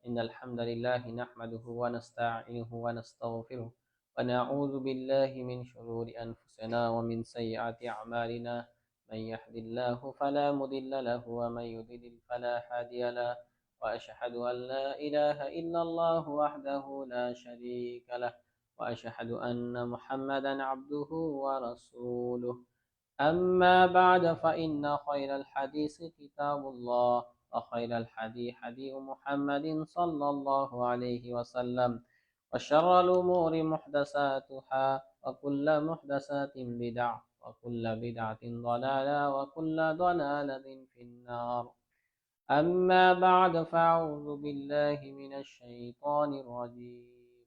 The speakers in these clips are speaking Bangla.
إن الحمد لله نحمده ونستعينه ونستغفره ونعوذ بالله من شرور أنفسنا ومن سيئات أعمالنا من يهد الله فلا مضل له ومن يضلل فلا هادي له وأشهد أن لا إله إلا الله وحده لا شريك له وأشهد أن محمدا عبده ورسوله أما بعد فإن خير الحديث كتاب الله وخير الحديث حديث محمد صلى الله عليه وسلم وشر الأمور محدثاتها وكل محدثات بدعة وكل بدعة ضلالة وكل ضلالة في النار أما بعد فأعوذ بالله من الشيطان الرجيم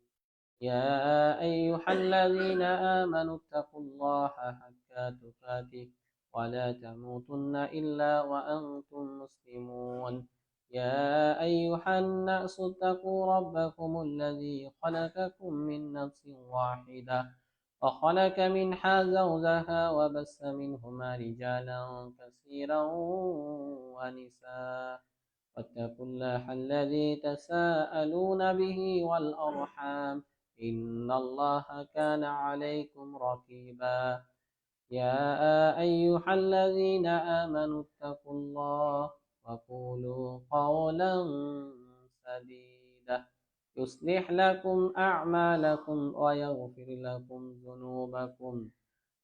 يا أيها الذين آمنوا اتقوا الله حق تقاته ولا تموتن إلا وأنتم مسلمون يا أيها الناس اتقوا ربكم الذي خلقكم من نفس واحدة وخلق منها زوجها وبث منهما رجالا كثيرا ونساء واتقوا الله الذي تساءلون به والأرحام إن الله كان عليكم رقيبا يا أيها الذين آمنوا اتقوا الله وقولوا قولا سديدا يصلح لكم أعمالكم ويغفر لكم ذنوبكم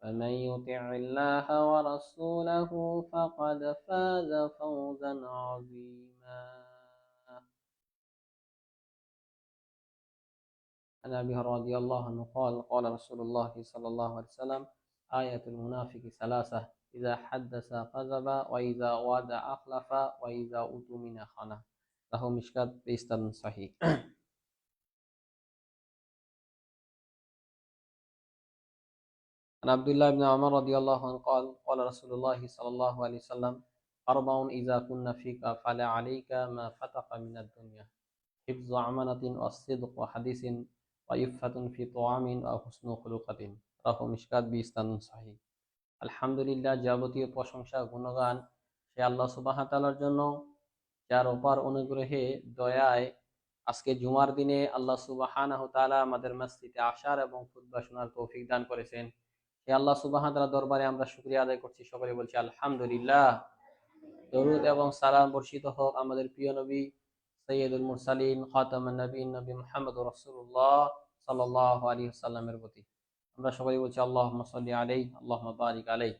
ومن يطع الله ورسوله فقد فاز فوزا عظيما عن أبي رضي الله عنه قال قال رسول الله صلى الله عليه وسلم آية المنافق ثلاثة إذا حدث كذب وإذا وعد أخلف وإذا أؤتمن خان له مشكات بإسناد صحيح عن عبد الله بن عمر رضي الله عنه قال قال رسول الله صلى الله عليه وسلم أربع إذا كنا فيك فلا عليك ما فتق من الدنيا حفظ أمانة والصدق وحديث وإفة في طعام وحسن خلقة রাহু মিশকাত বিইসনাদ সহিহ। আলহামদুলিল্লাহ, যাবতীয় প্রশংসা গুণগান সে আল্লাহ সুবহানাহু ওয়া তাআলার জন্য, যার অপার অনুগ্রহে দয়ায় আজকে জুমার দিনে আল্লাহ সুবহানাহু ওয়া তাআলা আমাদের মসজিদে আসার এবং খুতবা শোনার তৌফিক দান করেছেন। সে আল্লাহ সুবহানাহু ওয়া তাআলার দরবারে আমরা শুকরিয়া আদায় করছি, সকলে বলছি আলহামদুলিল্লাহ। দরুদ এবং সালাম বর্ষিত হোক আমাদের প্রিয় নবী সাইয়্যিদুল মুরসালিন খাতামুন নবীন নবী মুহাম্মদুর রাসূলুল্লাহ সাল্লাল্লাহু আলাইহি ওয়াসাল্লামের প্রতি। আমরা সবাই বলছি আল্লাহুম্মা সাল্লি আলাইহি আল্লাহুম্মা বারিক আলাইহি।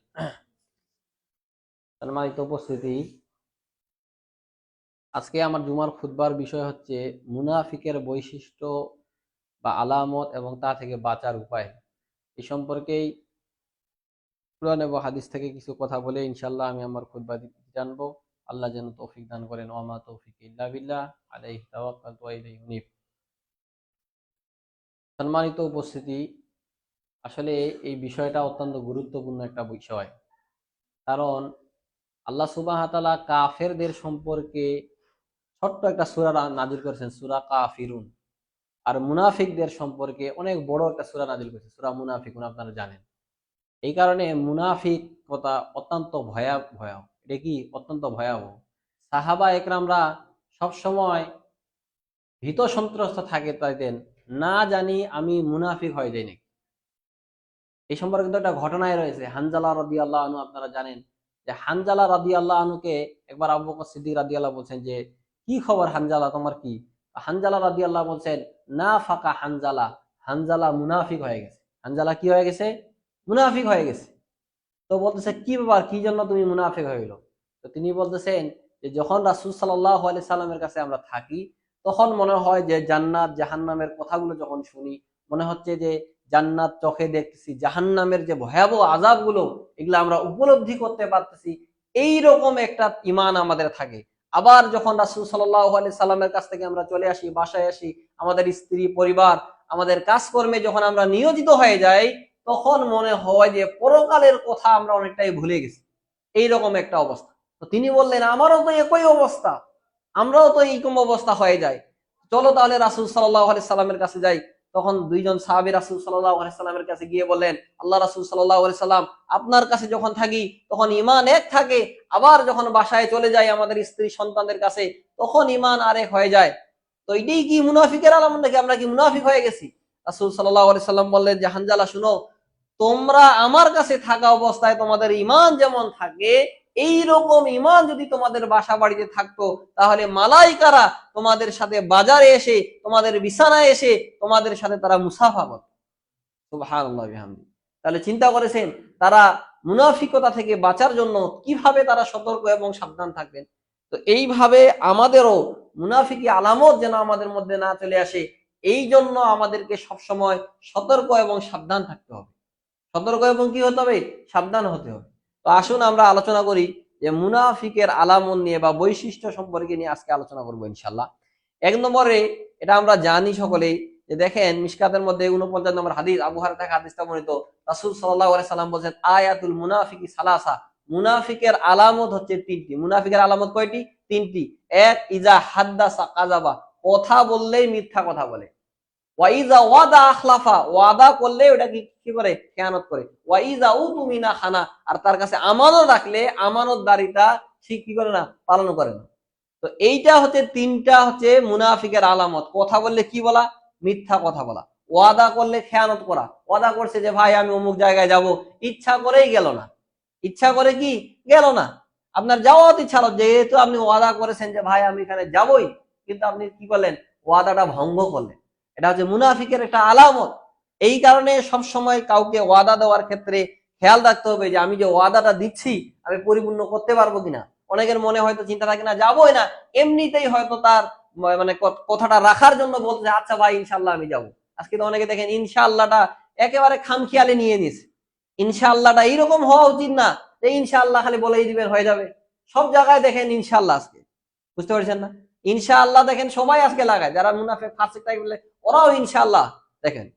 সম্মানিত উপস্থিতি, আজকে আমার জুমার খুতবার বিষয় হচ্ছে মুনাফিকের বৈশিষ্ট্য বা আলামত এবং তা থেকে বাঁচার উপায়। এই সম্পর্কেই কুরআন এবং হাদিস থেকে কিছু কথা বলে ইনশাআল্লাহ আমি আমার খুতবা দিতে জানবো। আল্লাহ যেন তৌফিক দান করেন। ওয়া মা তৌফিক ইল্লা বিল্লাহ আলাইহি তাওয়াক্কালতু ওয়া ইলাইহি উনীব। সম্মানিত উপস্থিতি, আসলে এই বিষয়টা অত্যন্ত গুরুত্বপূর্ণ একটা বিষয়, কারণ আল্লাহ সুবহানাহু ওয়া তাআলা কাফেরদের সম্পর্কে ছোট্ট একটা সূরা নাযিল করেছেন, সূরা কাফিরুন। আর মুনাফিকদের সম্পর্কে অনেক বড় একটা সূরা নাযিল করেছেন, সূরা মুনাফিকুন। আপনারা জানেন, এই কারণে মুনাফিকতা অত্যন্ত ভয়াবহ। এটা কি অত্যন্ত ভয়াবহ। সাহাবা একরামরা সবসময় ভীত সন্ত্রস্ত থাকতেন, না জানি আমি মুনাফিক হয়ে যাই নাকি। এই সম্পর্কে কিন্তু একটা ঘটনায় রয়েছে, হানজালা রাদিয়াল্লাহু আনহু। আপনারা জানেন যে হানজালা রাদিয়াল্লাহু আনহুকে একবার আবু বকর সিদ্দিক রাদিয়াল্লাহু বলছেন যে কি খবর হানজালা, তোমার কি? হানজালা রাদিয়াল্লাহু বলছেন না ফাকা হানজালা, হানজালা মুনাফিক হয়ে গেছে। হানজালা কি হয়ে গেছে? মুনাফিক হয়ে গেছে। তো বলতেছে কি ব্যাপার, কি জন্য তুমি মুনাফিক হয়ে গেল? তো তিনি বলতেছেন যে যখন রাসূল সাল্লাল্লাহু আলাইহি সাল্লামের কাছে আমরা থাকি, তখন মনে হয় যে জান্নাত জাহান্নামের কথাগুলো যখন শুনি, মনে হচ্ছে যে জান্নাত চোখে দেখতেছি, জাহান্নামের যে ভয়াবহ আযাবগুলো এগুলো আমরা উপলব্ধি করতে পারতেছি। এই রকম একটা ঈমান আমাদের থাকে। আবার যখন রাসূল সাল্লাল্লাহু আলাইহি সাল্লামের কাছ থেকে আমরা চলে আসি, বাসায় আসি, আমাদের স্ত্রী পরিবার, আমাদের কাজকর্মে যখন আমরা নিয়োজিত হয়ে যাই, তখন মনে হয় যে পরকালের কথা আমরা অনেকটাই ভুলে গেছি। এইরকম একটা অবস্থা। তো তিনি বললেন আমারও তো একই অবস্থা, আমরাও তো এইরকম অবস্থা হয়ে যায়। চলো তাহলে রাসূল সাল্লাল্লাহু আলাইহি সাল্লামের কাছে যাই। তখন দুইজন সাহাবী রাসূল সাল্লাল্লাহু আলাইহি সাল্লামের কাছে গিয়ে বললেন, আল্লাহ রাসূল সাল্লাল্লাহু আলাইহি সাল্লাম, আপনার কাছে যখন থাকি তখন ঈমান এক থাকে, আবার যখন বাসায় চলে যাই আমাদের স্ত্রী সন্তানদের কাছে তখন ঈমান আরেক হয়ে যায়। তো এটাই কি মুনাফিকের আলামত নাকি? আমরা কি মুনাফিক হয়ে গেছি? রাসূল সাল্লাল্লাহু আলাইহি সাল্লাম বললেন যে, হানজালা শুনো, তোমরা আমার কাছে থাকা অবস্থায় তোমাদের ঈমান যেমন থাকে, এই রকম ঈমান যদি তোমাদের বাসা বাড়িতে থাকতো, তাহলে মালাইকারা তোমাদের সাথে বাজারে এসে, তোমাদের বিছানায় এসে তোমাদের সাথে তারা মুসাফা করত। সুবহানাল্লাহ বিহামদি। তাহলে চিন্তা করেছেন তারা মুনাফিকতা থেকে বাঁচার জন্য কিভাবে তারা সতর্ক এবং সাবধান থাকবেন। তো এইভাবে আমাদেরও মুনাফিকি আলামত যেন আমাদের মধ্যে না চলে আসে, এই জন্য আমাদেরকে সবসময় সতর্ক এবং সাবধান থাকতে হবে। সতর্ক এবং কি হতে হবে? সাবধান হতে হবে। তো আসুন আমরা আলোচনা করি যে মুনাফিকের আলামত নিয়ে বা বৈশিষ্ট্য সম্পর্কে নিয়ে আজকে আলোচনা করবো ইনশাল্লাহ। এক নম্বরে, এটা আমরা জানি সকলেই, যে দেখেন মিশকাতের মধ্যে 49 নম্বর হাদিস, আবু হুরায়রা থেকে হাদিসটা বর্ণিত, রাসূল সাল্লাল্লাহু আলাইহি সাল্লাম বলেন, আয়াতুল মুনাফিকি সালাসা, মুনাফিকের আলামত হচ্ছে তিনটি। মুনাফিকের আলামত কয়টি? তিনটি। এক, ইজা হাদ্দাসা কাযাবা, কথা বললেই মিথ্যা কথা বলে। ওয়াইজা ওয়াদা আখলাফা, ওয়াদা করলে ওটা কি করে? খেয়ানত করে। ওয়াইজা উতুমিনা খানা, আর তার কাছে আমানত রাখলে আমানতদারিতা ঠিক কি করে না? পালন করে না। তো এইটা হচ্ছে তিনটা হচ্ছে মুনাফিকের আলামত। কথা বললে কি বলা? মিথ্যা কথা বলা। ওয়াদা করলে খেয়ানত করা। ওয়াদা করছে যে ভাই আমি অমুক জায়গায় যাব, ইচ্ছা করেই গেল না। ইচ্ছা করে কি গেল না? আপনার যাওয়ার ইচ্ছা হলো, যেহেতু আপনি ওয়াদা করেছেন যে ভাই আমি এখানে যাবই, কিন্তু আপনি কি করলেন? ওয়াদাটা ভঙ্গ করলেন। এটা হচ্ছে মুনাফিকের একটা আলামত। এই কারণে সব সময় কাউকে ওয়াদা দেওয়ার ক্ষেত্রে খেয়াল রাখতে হবে যে আমি যে ওয়াদাটা দিচ্ছি আমি পরিপূর্ণ করতে পারবো কিনা। অনেকের মনে হয়তো চিন্তা থাকে না, যাবোই না, এমনিতেই হয়তো তার মানে কথাটা রাখার জন্য বলতে, আচ্ছা ভাই ইনশাল্লাহ আমি যাবো। আজকে তো অনেকে দেখেন ইনশাআল্লাহটা একেবারে খামখেয়ালি নিয়ে নিছে। ইনশাআল্লাহটা এইরকম হওয়া উচিত না যে ইনশাআল্লাহ খালি বলেই দিবেন হয়ে যাবে। সব জায়গায় দেখেন ইনশাআল্লাহ আজকে, বুঝতে পারছেন না? ইনশাআল্লাহ দেখেন সবাই আজকে লাগায়, যারা মুনাফিক ফাসিক টাইপ বলে ওরাও ইনশাআল্লাহ দেখেন।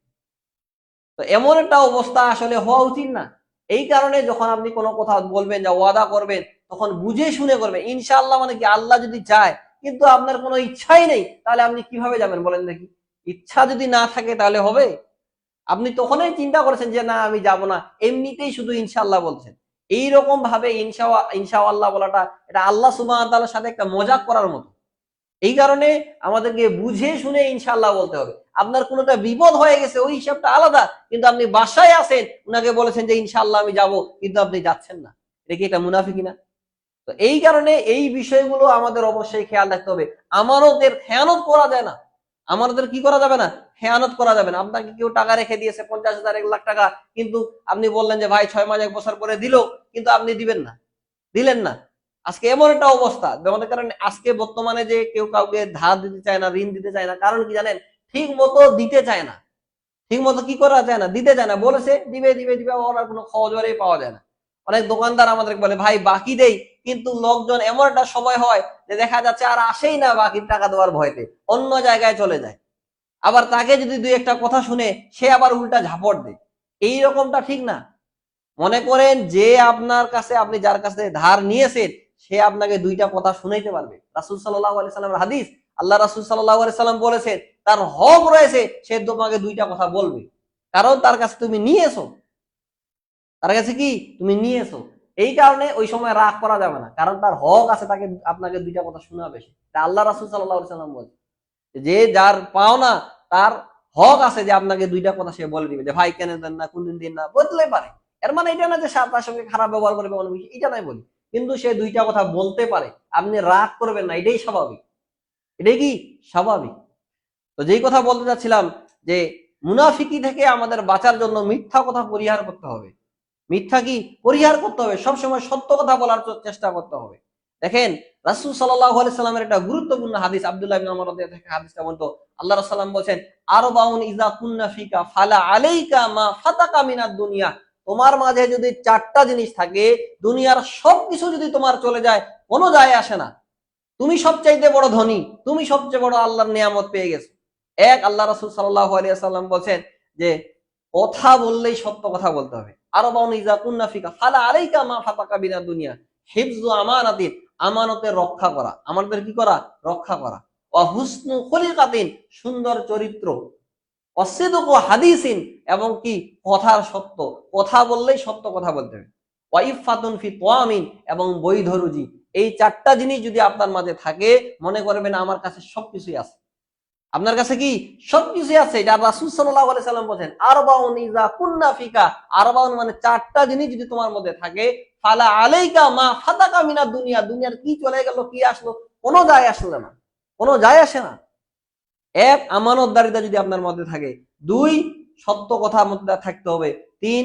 তো এমন একটা অবস্থা আসলে হওয়া উচিত না। এই কারণে যখন আপনি কোনো কথা বলবেন, যা ওয়াদা করবেন, তখন বুঝে শুনে করবেন। ইনশাআল্লাহ মানে কি? আল্লাহ যদি চায়, কিন্তু আপনার কোনো ইচ্ছাই নেই, তাহলে আপনি কিভাবে যাবেন বলেন দেখি? ইচ্ছা যদি না থাকে তাহলে হবে? আপনি তখনই চিন্তা করেছেন যে না আমি যাব না, এমনিতেই শুধু ইনশাআল্লাহ বলছেন। এইরকম ভাবে ইনশাআল্লাহ বলাটা, এটা আল্লাহ সুবহানাহু ওয়া তাআলার সাথে একটা মজাক করার মতো। এই কারণে আমাদেরকে বুঝে শুনে ইনশাআল্লাহ বলতে হবে। আপনার কোনোটা বিপদ হয়ে গেছে, ওই হিসাবটা আলাদা, কিন্তু আপনি বাসায় আছেন, উনাকে বলেছেন যে ইনশাআল্লাহ আমি যাব, কিন্তু আপনি যাচ্ছেন না। এটা কি একটা মুনাফিকি না? তো এই কারণে এই বিষয়গুলো আমাদের অবশ্যই খেয়াল রাখতে হবে। আমানতের খেয়ানত করা যায় না। আমানতের কি করা যাবে না? খেয়ানত করা যাবে না। আপনাকে কেউ টাকা রেখে দিয়েছে 50,000 1,00,000 টাকা, কিন্তু আপনি বললেন যে ভাই 6 মাস 1 বছর পরে দিল, কিন্তু আপনি দিবেন না, দিলেন না। আজকে এমন একটা অবস্থা, যেমন কারণে আজকে বর্তমানে যে কেউ কাউকে ধার দিতে চায় না, ঋণ দিতে চায় না, কারণ কি জানেন? ঠিক মতো দিতে চায় না। ঠিক মতো কি করা যায় না? দিতে চায় না। বলেছে দিবে দিবে দিবে, ওর কোনো খবরই পাওয়া যায় না। অনেক দোকানদার আমাদেরকে বলে ভাই বাকি দেই, কিন্তু লোকজন এমন একটা সময় হয় যে দেখা যাচ্ছে আর আসেই না বাকির টাকা দেওয়ার ভয়তে, অন্য জায়গায় চলে যায়। আবার তাকে যদি দুই একটা কথা শুনে সে আবার উল্টা ঝাপট দেয়। এই রকমটা ঠিক না। মনে করেন যে আপনার কাছে, আপনি যার কাছে ধার নিয়েছেন, সে আপনাকে দুইটা কথা শুনাইতে পারবে। রাসূল সাল্লাল্লাহু আলাইহি সাল্লামের হাদিস, আল্লাহ রাসূল সাল্লাল্লাহু আলাইহি সাল্লাম বলেছেন তার হক রয়েছে, সে তোমাকে দুইটা কথা বলবে। কারণ তার কাছে তুমি নিয়েছো, তার কাছে কি তুমি নিয়েছো। এই কারণে ওই সময় রাগ করা যাবে না, কারণ তার হক আছে, তাকে আপনাকে দুইটা কথা শোনাবে। তা আল্লাহ রাসূল সাল্লাল্লাহু আলাইহি সাল্লাম বলেন যে যার পাওনা, তার হক আছে যে আপনাকে দুইটা কথা সে বলে দিবে, যে ভাই কেন দেন না, কোনদিন দিন না, বলতে পারে। এর মানে এটা না যে তার সঙ্গে খারাপ ব্যবহার করবে, এটা নাই বলি, কিন্তু সে দুইটা কথা বলতে পারে। আপনি রাগ করবেন না, এটাই স্বাভাবিক। এটাই কি স্বাভাবিক। তো যেই কথা বলতে চাচ্ছিলাম, যে মুনাফিকি থেকে আমাদের বাঁচার জন্য মিথ্যা কথা পরিহার করতে হবে। মিথ্যা কি পরিহার করতে হবে, সবসময় সত্য কথা বলার চেষ্টা করতে হবে। দেখেন রাসূল সাল্লাল্লাহু আলাইহি সাল্লামের একটা গুরুত্বপূর্ণ হাদিস, আব্দুল্লাহ ইবনে ওমর রাদিয়াল্লাহু থেকে হাদিসটা বলতো, আল্লাহ রাসূল সাল্লাম বলেন, আরবাউন ইযা কুন্না ফিকা ফালা আলাইকা মা ফাতাকা মিনাদ দুনিয়া। তোমার মাঝে যদি চারটা জিনিস থাকে, দুনিয়ার সবকিছু যদি তোমার চলে যায়, কোনো যায় আসে না। তুমি সবচাইতে বড় ধনী, তুমি সবচেয়ে বড় আল্লাহর নিয়ামত পেয়ে গেছো। এক, আল্লাহ রাসূল সাল্লাল্লাহু আলাইহি ওয়াসাল্লাম বলেন যে কথা বললেই সত্য কথা বলতে হবে। আরবাউন ইযা কুন্না ফিকা ফালা আলাইকা মা ফাতাকা বিনা দুনিয়া, হিফযু আমানাতিন, আমানতের রক্ষা করা, আমানতের কি করা? রক্ষা করা। ওয়া হুসনু খুলিকাতিন, সুন্দর চরিত্র। অসিদকু হাদিসিন, এবং কি কথার সত্য, কথা বললেই সত্য কথা বলতে হবে। ওয়া ইফাতুন ফি তোয়ামিন, এবং বৈধ রুজি। এই চারটা জিনিস যদি আপনার মাঝে থাকে, মনে করবেন আমার কাছে সবকিছুই আছে। আপনার কাছে কি সবকিছু আছে, এটা রাসূল সাল্লাল্লাহু আলাইহি সাল্লাম বলেন আরবাউন ইযা কুন্না ফিকা, আরবাউন মানে চারটা জিনিস যদি তোমার মধ্যে থাকে, ফালা আলাইকা মা ফাতাকা মিনাদ দুনিয়া, দুনিয়ার কি চলে গেল কি আসলো কোনো যায় আসলো না, কোনো যায় আসে না। এক, আমানতদারিতা যদি আপনার মধ্যে থাকে। দুই, সত্য কথা মধ্যে থাকতে হবে। তিন,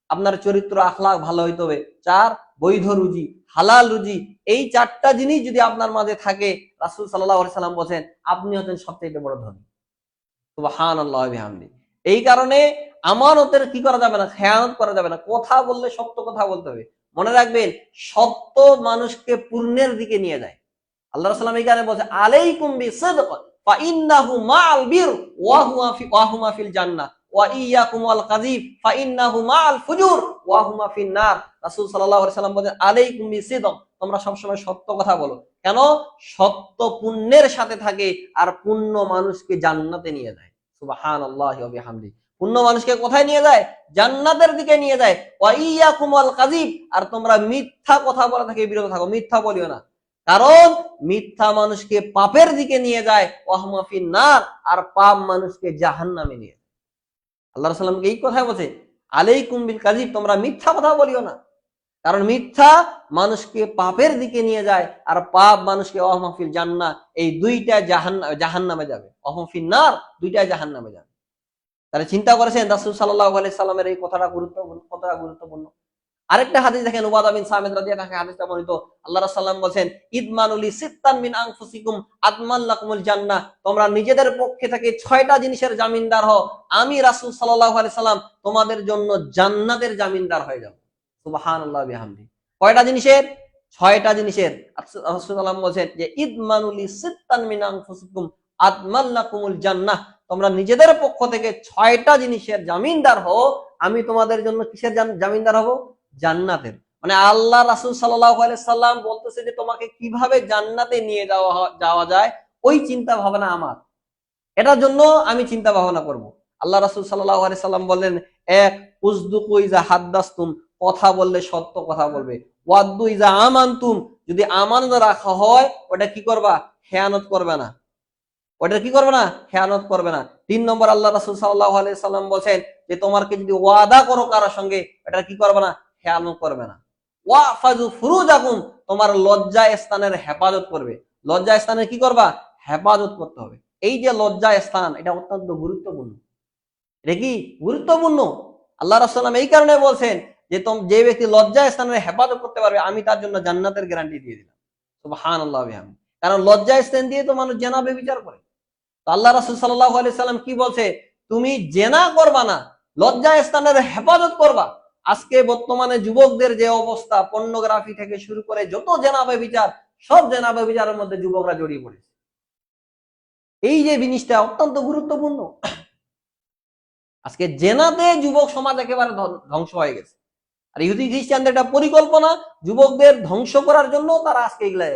আপনার চরিত্র আখলাক ভালো হইতে হবে। চার, বৈধ রুজি, হালাল রুজি। এই চারটা জিনিস যদি আপনার মাঝে থাকে, রাসূল সাল্লাল্লাহু আলাইহি সাল্লাম বলেন আপনি হচ্ছেন সবচেয়ে বড় ধনী। সুবহানাল্লাহি ওয়া বিহামদিহি। এই কারণে আমানতের কি করা যাবে না, খেয়ানত করা যাবে না। কথা বললে সত্য কথা বলতে হবে। মনে রাখবেন, সত্য মানুষকে পূর্ণের দিকে নিয়ে যায়। আল্লাহ রাসূল এখানে বলছে আলাইকুম বিসিদক ফা ইন্নাহু মাআল বির ওয়া হুমা ফিল জান্নাহ ওয়া ইয়াকুম আল কাযিব ফা ইন্নাহু মাআল ফুজুর ওয়া হুমা ফিন নার। রাসূল সাল্লাল্লাহু আলাইহি সাল্লাম বলেন আলাইকুম বিসিদক, তোমরা সব সময় সত্য কথা বলো। কেন? সত্য পুণ্যের সাথে থাকে, আর পুণ্য মানুষকে জান্নাতে নিয়ে যায়। সুবহানাল্লাহি ওয়া বিহামদিহি। পুণ্য মানুষকে কোথায় নিয়ে যায়? জান্নাতের দিকে নিয়ে যায়। ওয়া ইয়াকুম আল কাযিব, আর তোমরা মিথ্যা কথা বলা থেকে বিরত থাকো, মিথ্যা বলিও না। কারণ মিথ্যা মানুষকে পাপের দিকে নিয়ে যায়, ওয়াহুমা ফিন নার, আর পাপ মানুষকে জাহান্নামে নিয়ে যায়। আল্লাহ রাসূল এই কথাই বলছে আলাইকুম বিল কাযিব, তোমরা মিথ্যা কথা বলিও না। কারণ মিথ্যা মানুষকে পাপের দিকে নিয়ে যায়, আর পাপ মানুষকে ওয়াহুমা ফিল জান্নাহ, এই দুইটা জাহান্নামে যাবে। ওয়াহুমা ফিন নার, দুইটা জাহান্নামে যাবে। তাহলে চিন্তা করেছেন রাসূল সাল্লাল্লাহু আলাইহি সাল্লামের এই কথাটা গুরুত্বপূর্ণ, কতটা গুরুত্বপূর্ণ। আরেকটা হাদিস দেখেন, উবাদা বিন সামিত রাদিয়াল্লাহু আনহু হাদিসটা বর্ণিত। আল্লাহ রাসূল সাল্লাল্লাহু আলাইহি ওয়াসাল্লাম বলেন ইদমানুলি সিত্তান মিন আনফুসিকুম আদমান লাকুমুল জান্নাহ, তোমরা নিজেদের পক্ষে থেকে 6টা জিনিসের জামিনদার হও, আমি রাসূল সাল্লাল্লাহু আলাইহি সাল্লাম তোমাদের জন্য জান্নাতের জামিনদার হয়ে যাব। সুবহানাল্লাহি ওয়া বিহামদিহি। কয়টা জিনিসের? 6টা জিনিসের। রাসূল সাল্লাল্লাহু আলাইহি ওয়াসাল্লাম বলেন যে ইদমানুলি সিত্তান মিন আনফুসিকুম আদমান লাকুমুল জান্নাহ, তোমরা নিজেদের পক্ষ থেকে 6টা জিনিসের জামিনদার হও, আমি তোমাদের জন্য কিসের জামিনদার হব? জান্নাতের। মানে আল্লাহ রাসূল সাল্লাল্লাহু আলাইহি সাল্লাম বলতেছে যে তোমাকে কিভাবে জান্নাতে নিয়ে যাওয়া যায়, ওই চিন্তা ভাবনা আমার, এটার জন্য আমি চিন্তা ভাবনা করব। আল্লাহ রাসূল সাল্লাল্লাহু আলাইহি সাল্লাম বললেন, এক, উসদুকু ইজা হাদ্দাসতুম, কথা বললে সত্য কথা বলবে। ওয়াদ্দু ইজা আমানতুম, যদি আমানত রাখা হয় ওটা কি করবা? খেয়ানত করবে না। ওটা কি করবে না? খেয়ানত করবে না। 3 নম্বর, আল্লাহ রাসূল সাল্লাল্লাহু আলাইহি সাল্লাম বলেন যে তোমাকে যদি ওয়াদা করো কারোর সঙ্গে, এটা কি করবে না? খেয়ানত করবে না। ওয়াফাজু ফুরুজাকুম, তোমার লজ্জা স্থানের হেফাজত করবে। লজ্জা স্থানের কি করবা? হেফাজত করতে হবে। এই যে লজ্জা স্থান, এটা অত্যন্ত গুরুত্বপূর্ণ। এটা কি গুরুত্বপূর্ণ? আল্লাহ রাসূল এই কারণে বলছেন যে যে ব্যক্তি লজ্জা স্থানের হেফাজত করতে পারবে, আমি তার জন্য জান্নাতের গ্যারান্টি দিয়ে দিলাম। সুবহানাল্লাহি ওয়া বিহামদিহি। কারণ লজ্জা স্থান দিয়ে তো মানুষ জেনা ব্যভিচার করে। আল্লাহ রাসূল সাল্লাল্লাহু আলাইহি সাল্লাম কি বলছে? তুমি জেনা করবা না, লজ্জা স্থানের হেফাজত করবা। আজকে বর্তমানে যুবকদের যে অবস্থা, পর্নোগ্রাফি থেকে শুরু করে যত জেনা ব্যভিচার, সব জেনা ব্যভিচারের মধ্যে যুবকরা জড়িয়ে পড়েছে। এই যে জিনিসটা অত্যন্ত গুরুত্বপূর্ণ। আজকে জেনাতে যুবক সমাজ একেবারে ধ্বংস হয়ে গেছে। আর ইহুদি খ্রিস্টানদের একটা পরিকল্পনা, যুবকদের ধ্বংস করার জন্য তারা আজকে এগুলা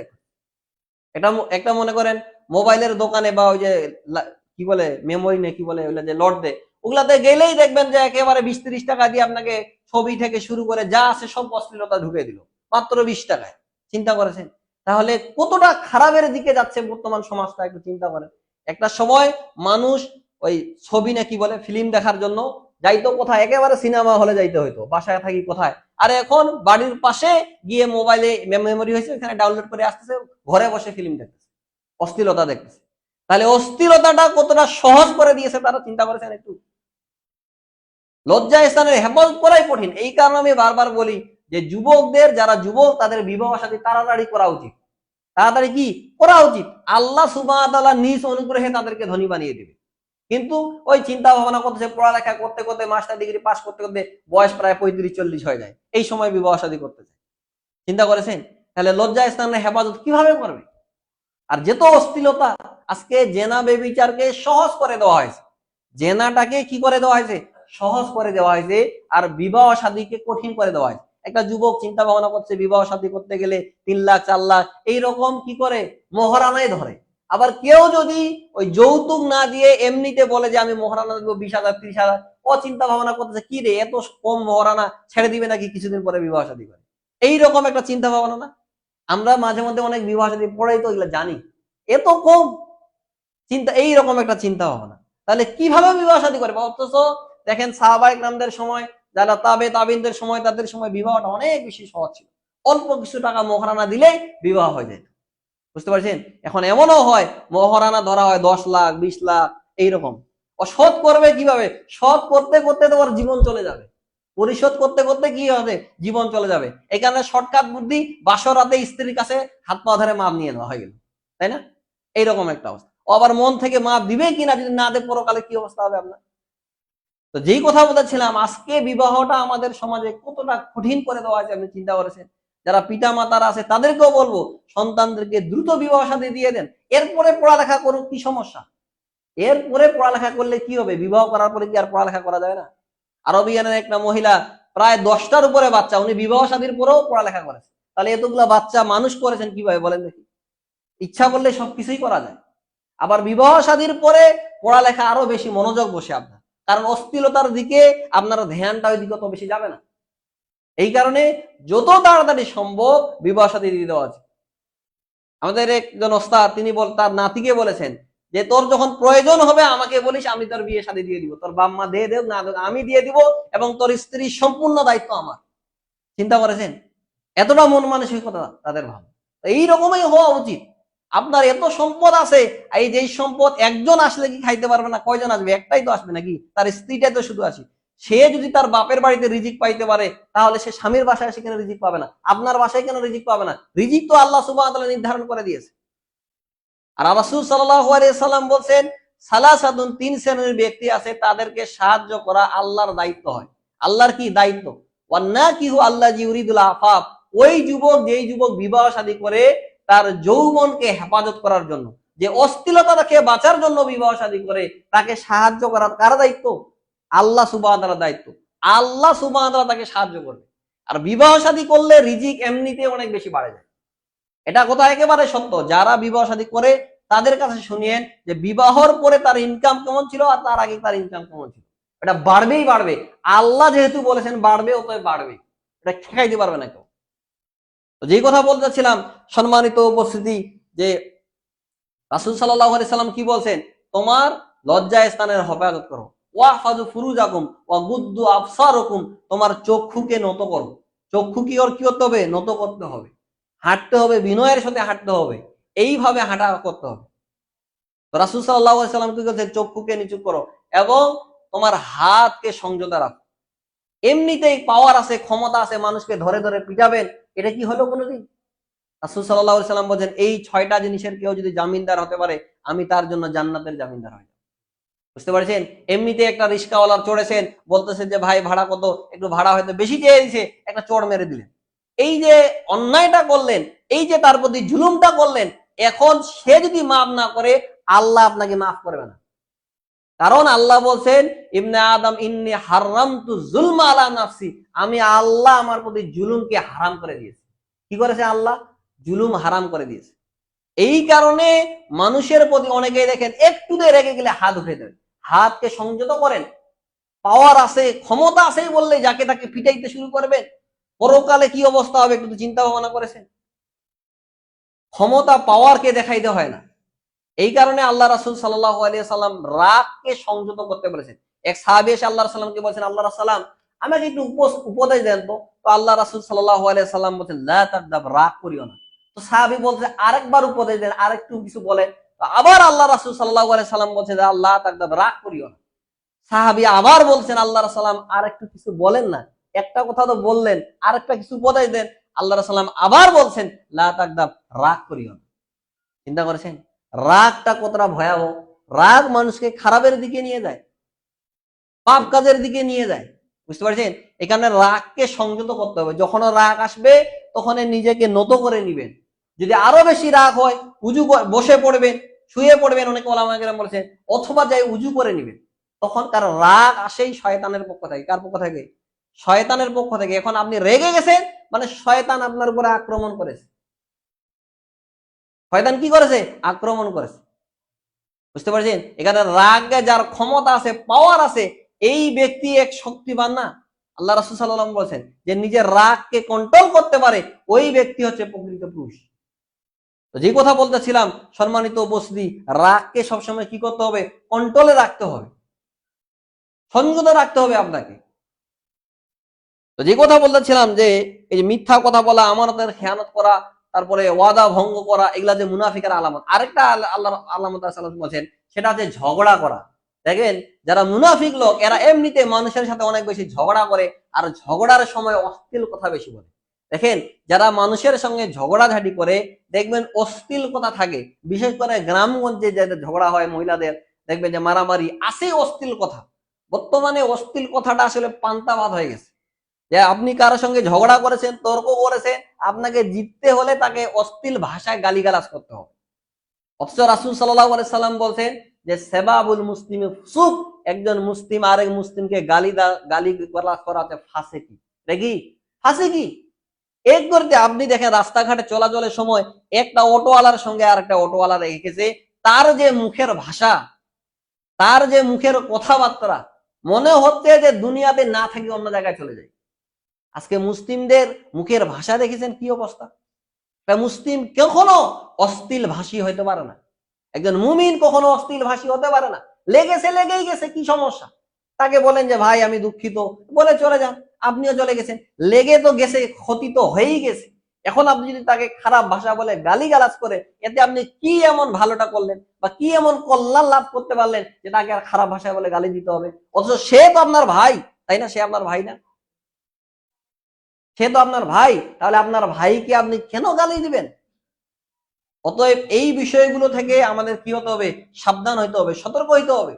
এটা একটা মনে করেন মোবাইলের দোকানে বা ওই যে কি বলে মেমোরি নে কি বলে ওগুলা যে লট দেয়, ওগুলাতে গেলেই দেখবেন যে একেবারে 20-30 টাকা দিয়ে আপনাকে ছবি থেকে শুরু করে যা আছে সব অশ্লীলতা ঢুকে দিল মাত্র 20 টাকায়। চিন্তা করেছেন তাহলে কতটা খারাপের দিকে যাচ্ছে বর্তমান সমাজটা? একটু চিন্তা করেন। একটা সময় মানুষ ওই ছবি না কি বলে ফিল্ম দেখার জন্য যাইতো কোথায়? একেবারে সিনেমা হলে যাইতে হইতো, বাসায় থাকি কোথায়। আর এখন বাড়ির পাশে গিয়ে মোবাইলে মেমোরি হয়েছে, এখানে ডাউনলোড করে আসতেছে, ঘরে বসে ফিল্ম দেখতেছে, অশ্লীলতা দেখতেছে। তাহলে অশ্লীলতাটা কতটা সহজ করে দিয়েছে তারা, চিন্তা করেছেন একটু? লজ্জা স্থানের হেফাজত করাই কঠিন। এই কারণে আমি বারবার বলি যে যুবকদের, যারা যুবক তাদের বিবাহ শাদী তাড়াতাড়ি করা উচিত। তাড়াতাড়ি কি করা উচিত? আল্লাহ সুবহানাহু ওয়া তাআলা নিজ অনুগ্রহে তাদেরকে ধনী বানিয়ে দিবে। কিন্তু ওই চিন্তা ভাবনা করতেছে, পড়ালেখা করতে করতে মাস্টার ডিগ্রি পাস করতে করতে বয়স প্রায় 35-40 হয়ে যায়, এই সময় বিবাহ শাদী করতে চায়। চিন্তা করেছেন তাহলে লজ্জা স্থানের হেফাজত কিভাবে করবে? আর যেত অশ্লীলতা, আজকে জেনা বেবিচারকে সহজ করে দেওয়া হয়েছে। জেনাটাকে কি করে দেওয়া হয়েছে? সহজ করে দেওয়া হয়েছে। আর বিবাহ শাদীকে কঠিন করে দেওয়া হয়েছে। একটা যুবক চিন্তা ভাবনা করছে বিবাহ শাদী করতে গেলে 3 লাখ 4 লাখ এইরকম কি করে মোহরানায় ধরে। আবার কেউ যদি ওই যৌতুক না দিয়ে এমনিতে বলে যে আমি মোহরানা দেবো 20,000 30,000, ও চিন্তা ভাবনা করতেছে কি রে এত কম মোহরানা ছেড়ে দিবে নাকি কিছুদিন পরে বিবাহ শাদী করে। এইরকম একটা চিন্তা ভাবনা না? আমরা মাঝে মধ্যে অনেক বিবাহ শাদী পড়াই তো এগুলো জানি, এত কম। চিন্তা, এইরকম একটা চিন্তা ভাবনা। তাহলে কিভাবে বিবাহ শাদী করবে? অথচ দেখেন সাহাবায়ে কেরামদের সময়, যারা তাবিনদের সময়, তাদের সময় বিবাহটা অনেক বেশি সহজ ছিল। অল্প কিছু টাকা মোহরানা দিলেই বিবাহ হয়ে যেত। বুঝতে পারছেন? এখন এমনও হয় মোহরানা ধরা হয় 10 লাখ 20 লাখ এইরকম। ও শোধ করবে কিভাবে? শোধ করতে করতে তোমার জীবন চলে যাবে, পরিশোধ করতে করতে কি হবে, জীবন চলে যাবে। এখানে শর্টকাট বুদ্ধি, বাসর রাতে স্ত্রীর কাছে হাত পা ধরে মাপ নিয়ে নেওয়া হয়ে গেল, তাই না? এইরকম একটা অবস্থা। আবার মন থেকে মাপ দিবে কিনা, যদি না দেয় পরকালে কি অবস্থা হবে আপনার? তো যেই কথা বলেছিলাম, আজকে বিবাহটা আমাদের সমাজে কতটা কঠিন করে দেওয়া আছে আপনি চিন্তা করেছেন? যারা পিতা মাতারা আছে তাদেরকেও বলবো, সন্তানদেরকে দ্রুত বিবাহ শাদী দিয়ে দেন, এরপরে পড়ালেখা করুক, কি সমস্যা? এরপরে পড়ালেখা করলে কি হবে? বিবাহ করার পরে কি আর পড়ালেখা করা যায় না? আরবিয়ানের একটা মহিলা, প্রায় 10টার উপরে বাচ্চা, উনি বিবাহ শাদীর পরেও পড়ালেখা করেছে। তাহলে এতগুলা বাচ্চা মানুষ করেছেন কিভাবে বলেন দেখি? ইচ্ছা করলে সবকিছুই করা যায়। আবার বিবাহ শাদীর পরে পড়ালেখা আরো বেশি মনোযোগ বসে আপনার, কারণ অশ্লীলতার দিকে আপনার ধ্যানটা ওই দিকে তো বেশি যাবে না। এই কারণে যত তাড়াতাড়ি সম্ভব বিবাহ শাদী দিয়ে দেওয়া আছে। আমাদের একজন ওস্তাদ, তিনি তার নাতিকে বলেছেন যে তোর যখন প্রয়োজন হবে আমাকে বলিস, আমি তোর বিয়ে শাদী দিয়ে দিব, তোর বাম্মা দিয়ে দেব না আমি দিয়ে দিব, এবং তোর স্ত্রীর সম্পূর্ণ দায়িত্ব আমার। চিন্তা করেছেন? এতটা মন মানসিকতা তাদের ভাব। এইরকমই হওয়া উচিত। আপনার এত সম্পদ আছে, এই যে সম্পদ একজন আসলে কি খাইতে পারবে না? কয়জন আসবে? একটাই তো আসবে নাকি? তার স্ত্রীটাই তো শুধু আসে। সে যদি তার বাপের বাড়িতে রিজিক পাইতে পারে, তাহলে সে স্বামীর বাসায় এসে কেন রিজিক পাবে না? আপনার বাসায় কেন রিজিক পাবে না? রিজিক তো আল্লাহ সুবহানাহু ওয়া তাআলা নির্ধারণ করে দিয়েছে। আর রাসূল সাল্লাল্লাহু আলাইহি সাল্লাম বলছেন, সালাসাতুন, 3 শ্রেণীর ব্যক্তি আছে, তাদেরকে সাহায্য করা আল্লাহর দায়িত্ব হয়। আল্লাহর কি দায়িত্ব? ওয়ান্নাকিহু আল্লাযী ইউরিদুল আফাফ, ওই যুবক যেই যুবক বিবাহ শাদী করে তার যৌবনকে হেফাজত করার জন্য, যে অশ্লীলতা থেকে বাঁচার জন্য বিবাহ শাদী করে, তাকে সাহায্য করা কার দায়িত্ব? আল্লাহ সুবহানাহু ওয়া তাআলার দায়িত্ব। আল্লাহ সুবহানাহু ওয়া তাআলা তাকে সাহায্য করবে। আর বিবাহ শাদী করলে রিজিক এমনিতে অনেক বেশি বাড়ে যায়। এটা কথা একেবারে সত্য। যারা বিবাহ শাদী করে তাদের কাছে শুনিয়েন যে বিবাহর পরে তার ইনকাম কেমন ছিল আর তার আগে তার ইনকাম কেমন ছিল। এটা বাড়বেই বাড়বে। আল্লাহ যেহেতু বলেছেন বাড়বে, অতএব বাড়বে, এটা ঠেকাইতে পারবে না কেউ। তো যেই কথা বলতে চাচ্ছিলাম, সম্মানিত উপস্থিতি, যে রাসূল সাল্লাল্লাহু আলাইহি সাল্লাম কি বলছেন? তোমার লজ্জা স্থানের হেফাজত করো। ওয়াহফাযু ফুরুজাকুম ওয়া গুদ্দু আবসারাকুম, তোমার চক্ষুকে নত করো। চক্ষু কি করতে হবে? নত করতে হবে। হাঁটতে হবে, বিনয়ের সাথে হাঁটতে হবে, এইভাবে হাঁটা করতে হবে। তো রাসূল সাল্লাল্লাহু আলাইহি সাল্লাম কি বলছেন? চক্ষুকে নিচু করো এবং তোমার হাতকে সংযত রাখো। এমনিতেই পাওয়ার আছে, ক্ষমতা আছে, মানুষকে ধরে ধরে পিটাবেন, এটা কি হলো কোনোদিন? রাসূল সাল্লাল্লাহু আলাইহি সাল্লাম বলেন, এই 6টা জিনিসের কেউ যদি জামিনদার হতে পারে, আমি তার জন্য জান্নাতের জামিনদার হই। বুঝতে পারছেন? এমনিতে একটা রিস্কাওয়ালার চড়েছেন, বলতেছেন যে ভাই ভাড়া কত? একটু ভাড়া হয়তো বেশি চেয়ে দিছে, একটা চড় মেরে দিলেন। এই যে অন্যায়টা করলেন, এই যে তার প্রতি জুলুমটা করলেন, এখন সে যদি মাফ না করে, আল্লাহ আপনাকে মাফ করবে না। কারণ আল্লাহ বলছেন, ইবনে আদম ইন্নী হারামতু যুলমা আলা নাফসি, আমি আল্লাহ আমার প্রতি জুলুমকে হারাম করে দিয়েছি। কি করেছে আল্লাহ? জুলুম হারাম করে দিয়েছে। এই কারণে মানুষের প্রতি অনেকেই দেখেন একটুতে রেগে গেলে হাত উঠে দেয়। হাতকে সংযত করেন। পাওয়ার আছে, ক্ষমতা আছে বললে যাকে তাকে পিটাইতে শুরু করবেন, পরকালে কি অবস্থা হবে একটু চিন্তা ভাবনা করেছেন? ক্ষমতা পাওয়ারকে দেখাইতে হয় না। এই কারণে আল্লাহ রাসূল সাল্লাল্লাহু আলাইহি সাল্লাম রাগকে সংযত করতে বলেছেন। এক সাহাবী এসে আল্লাহ রাসূলকে বলেছেন, আল্লাহ রাসূল আমাকে একটু উপদেশ দেন তো। তো আল্লাহ রাসূল সাল্লাল্লাহু আলাইহি সাল্লাম বলেন, লা তাকদাব, রাগ করিও না। তো সাহাবী বলছে আরেকবার উপদেশ দেন, আরেকটু কিছু বলেন। তো আবার আল্লাহ রাসূল সাল্লাল্লাহু আলাইহি সাল্লাম বলছে যে আল্লাহ তাকদাব, রাগ করিও না। সাহাবী আবার বলছেন, আল্লাহ রাসূল আরেকটু কিছু বলেন না, একটা কথা তো বললেন, আরেকটা কিছু উপদেশ দেন। আল্লাহ রাসূল আবার বলছেন, লা তাকদাব, রাগ করিও না। চিন্তা করেছেন রাগটা কতটা ভয়াবহ? রাগ মানুষকে খারাপের দিকে নিয়ে যায়, পাপ কাজের দিকে নিয়ে যায়। বুঝতে পারছেন? এখানে রাগকে সংযত করতে হবে। যখন রাগ আসবে তখন নিজেকে নত করে নিবেন। যদি আরো বেশি রাগ হয়, উজু বসে পড়বেন, শুয়ে পড়বেন, অনেকে ওলামা কেরাম বলেছেন, অথবা যাই উজু করে নিবেন। তখন কারণ রাগ আসেই শয়তানের পক্ষ থেকে। কার পক্ষ থেকে? শয়তানের পক্ষ থেকে। এখন আপনি রেগে গেছেন মানে শয়তান আপনার উপরে আক্রমণ করেছে। শয়তান কি করেছে? আক্রমণ করেছে। বুঝতে পারছেন? এখানে রাগে যার ক্ষমতা আছে, পাওয়ার আছে, এই ব্যক্তি এক শক্তিবান না? আল্লাহ রাসূল সাল্লাল্লাহু আলাইহি ওয়াসাল্লাম বলেছেন যে নিজের রাগকে কন্ট্রোল করতে পারে, ওই ব্যক্তি হচ্ছে প্রকৃত পুরুষ। তো যে কথা বলতেছিলাম সম্মানিত উপস্থিতি, রাগকে সবসময় কি করতে হবে? কন্ট্রোলে রাখতে হবে, সংযত রাখতে হবে আপনাকে। তো যে কথা বলতেছিলাম যে এই যে মিথ্যা কথা বলা, আমানতের খেয়ানত করা, তারপরে ওয়াদা ভঙ্গ করা, এগুলা যে মুনাফিকের আলামত। আরেকটা আল্লাহ আলামত বলছেন, সেটা হচ্ছে ঝগড়া করা। দেখেন যারা মুনাফিক লোক এরা এমনিতে মানুষের সাথে অনেক বেশি ঝগড়া করে, আর ঝগড়ার সময় অশ্লীল কথা বেশি বলে। দেখেন যারা মানুষের সঙ্গে ঝগড়াঝাটি করে দেখবেন অশ্লীল কথা থাকে, বিশেষ করে গ্রামগঞ্জে যাদের ঝগড়া হয় মহিলাদের, দেখবেন যে মারামারি আছে অশ্লীল কথা। বর্তমানে অশ্লীল কথাটা আসলে পান্তাবাদ হয়ে গেছে, যে আপনি কারোর সঙ্গে ঝগড়া করেছেন, তর্ক করেছেন, আপনাকে জিততে হলে তাকে অশ্লীল ভাষায় গালিগালাজ করতে হবে। অথচ রাসূল সাল্লাল্লাহু আলাইহি সাল্লাম বলছেন যে সেবাবুল মুসলিমে ফুসুক, একজন মুসলিম আরেক মুসলিমকে গালিগালাজ করা হচ্ছে ফাসিকি। দেখি ফাসিকি এক করতে। আপনি দেখেন রাস্তাঘাটে চলাচলের সময় একটা অটোওয়ালার সঙ্গে আর একটা অটোওয়ালা রেখেছে, তার যে মুখের ভাষা, তার যে মুখের কথাবার্তা, মনে হচ্ছে যে দুনিয়াতে না থেকে অন্য জায়গায় চলে যায়। আজকে মুসলিমদের মুখের ভাষা দেখেছেন কি অবস্থা? একটা মুসলিম কখনো অশ্লীল ভাষী হইতে পারে না, একজন মুমিন কখনো অশ্লীল ভাষী হতে পারে না। লেগেছে লেগেই গেছে, কি সমস্যা? তাকে বলেন যে ভাই আমি দুঃখিত, বলে চলে যান, আপনিও চলে গেছেন। লেগে তো গেছে, ক্ষতি তো হয়েই গেছে। এখন আপনি যদি তাকে খারাপ ভাষা বলে গালিগালাজ করে, এতে আপনি কি এমন ভালোটা করলেন বা কি এমন কল্যাণ লাভ করতে পারলেন যে তাকে আর খারাপ ভাষায় বলে গালি দিতে হবে? অথচ সে তো আপনার ভাই, তাই না? সে আপনার ভাই না? সে তো আপনার ভাই, তাহলে আপনার ভাইকে আপনি কেন গালি দিবেন? অতএব এই বিষয়গুলো থেকে আমাদের কি হতে হবে? সাবধান হইতে হবে, সতর্ক হইতে হবে।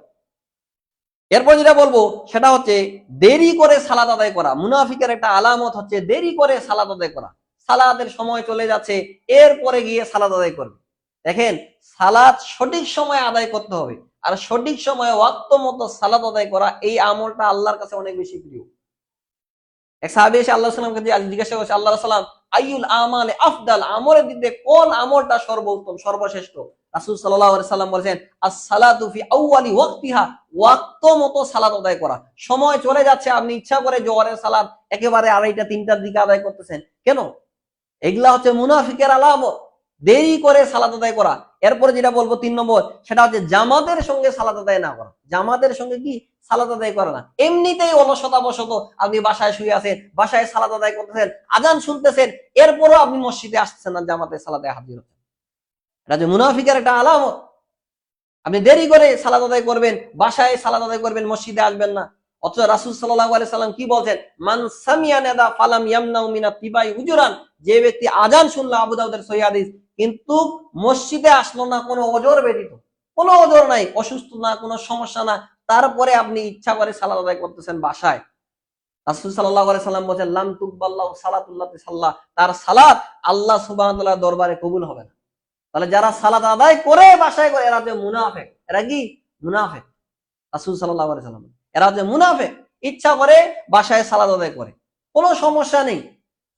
এরপর যেটা বলবো সেটা হচ্ছে দেরি করে সালাত আদায় করা। মুনাফিকের একটা আলামত হচ্ছে দেরি করে সালাত আদায় করা। সালাতের সময় চলে যাচ্ছে, এরপরে গিয়ে সালাত আদায় করবে। দেখেন সালাত সঠিক সময়ে আদায় করতে হবে, আর সঠিক সময়ে ওয়াক্ত মতো সালাত আদায় করা, এই আমলটা আল্লাহর কাছে অনেক বেশি প্রিয়। এক সাহাবী এসে আল্লাহ সাল্লামকে জিজ্ঞাসা করছে, আল্লাহ সাল্লাম আইয়ুল আমালে আফদাল, আমলের দিকে কোন আমলটা সর্বোত্তম সর্বশ্রেষ্ঠ? রাসূল সাল্লাল্লাহু আলাইহি সাল্লাম বলেছেন আস-সালাতু ফি আউয়ালি ওয়াক্তিহা, ওয়াক্ত মতো সালাত আদায় করা। সময় চলে যাচ্ছে, আপনি ইচ্ছা করে জোহরের সালাত একেবারে 2:30টা 3টার দিকে আদায় করতেছেন কেন? এগুলা হচ্ছে মুনাফিকের আলামত, দেরি করে সালাত আদায় করা। এরপরে যেটা বলবো 3 নম্বর, সেটা হচ্ছে জামাতের সঙ্গে সালাত আদায় না করা। জামাতের সঙ্গে কি সালাত আদায় করে না, এমনিতেই অলসতা বশত আপনি বাসায় শুয়ে আছেন, বাসায় সালাত আদায় করতেছেন, আজান শুনতেছেন, এরপরও আপনি মসজিদে আসতেছেন না, জামাতে সালাতে হাজির হচ্ছেন। এটা যে মুনাফিকের একটা আলামত। আপনি দেরি করে সালাত আদায় করবেন, বাসায় সালাত আদায় করবেন, মসজিদে আসবেন না। অথচ রাসূল সাল্লাল্লাহু আলাইহি সাল্লাম কি বলছেন? মান সামিয়া নাদা ফালাম ইয়ামনাউ মিনাত তিবাই উজরান, যে ব্যক্তি আজান শুনলো, আবু দাউদের সহিহ হাদিস, কিন্তু মসজিদে আসলো না কোনো ওজর ব্যতীত, কোনো ওজর নাই, অসুস্থ না, কোনো সমস্যা না, তারপরে আপনি ইচ্ছা করে সালাত আদায় করতেছেন বাসায়, রাসূল সাল্লাল্লাহু আলাইহি সাল্লাম বলেন লাম তুকবাল্লাহু সালাতুল্লাতি সাল্লাহ, তার সালাত আল্লাহ সুবহানাহু ওয়া তাআলার দরবারে কবুল হবে না। তাহলে যারা সালাত আদায় করে বাসায় করে, এরা যে মুনাফিক। এরা কি মুনাফিক? রাসূল সাল্লাল্লাহু আলাইহি সাল্লাম, এরা যে মুনাফিক, ইচ্ছা করে বাসায় সালাত আদায় করে, কোনো সমস্যা নেই।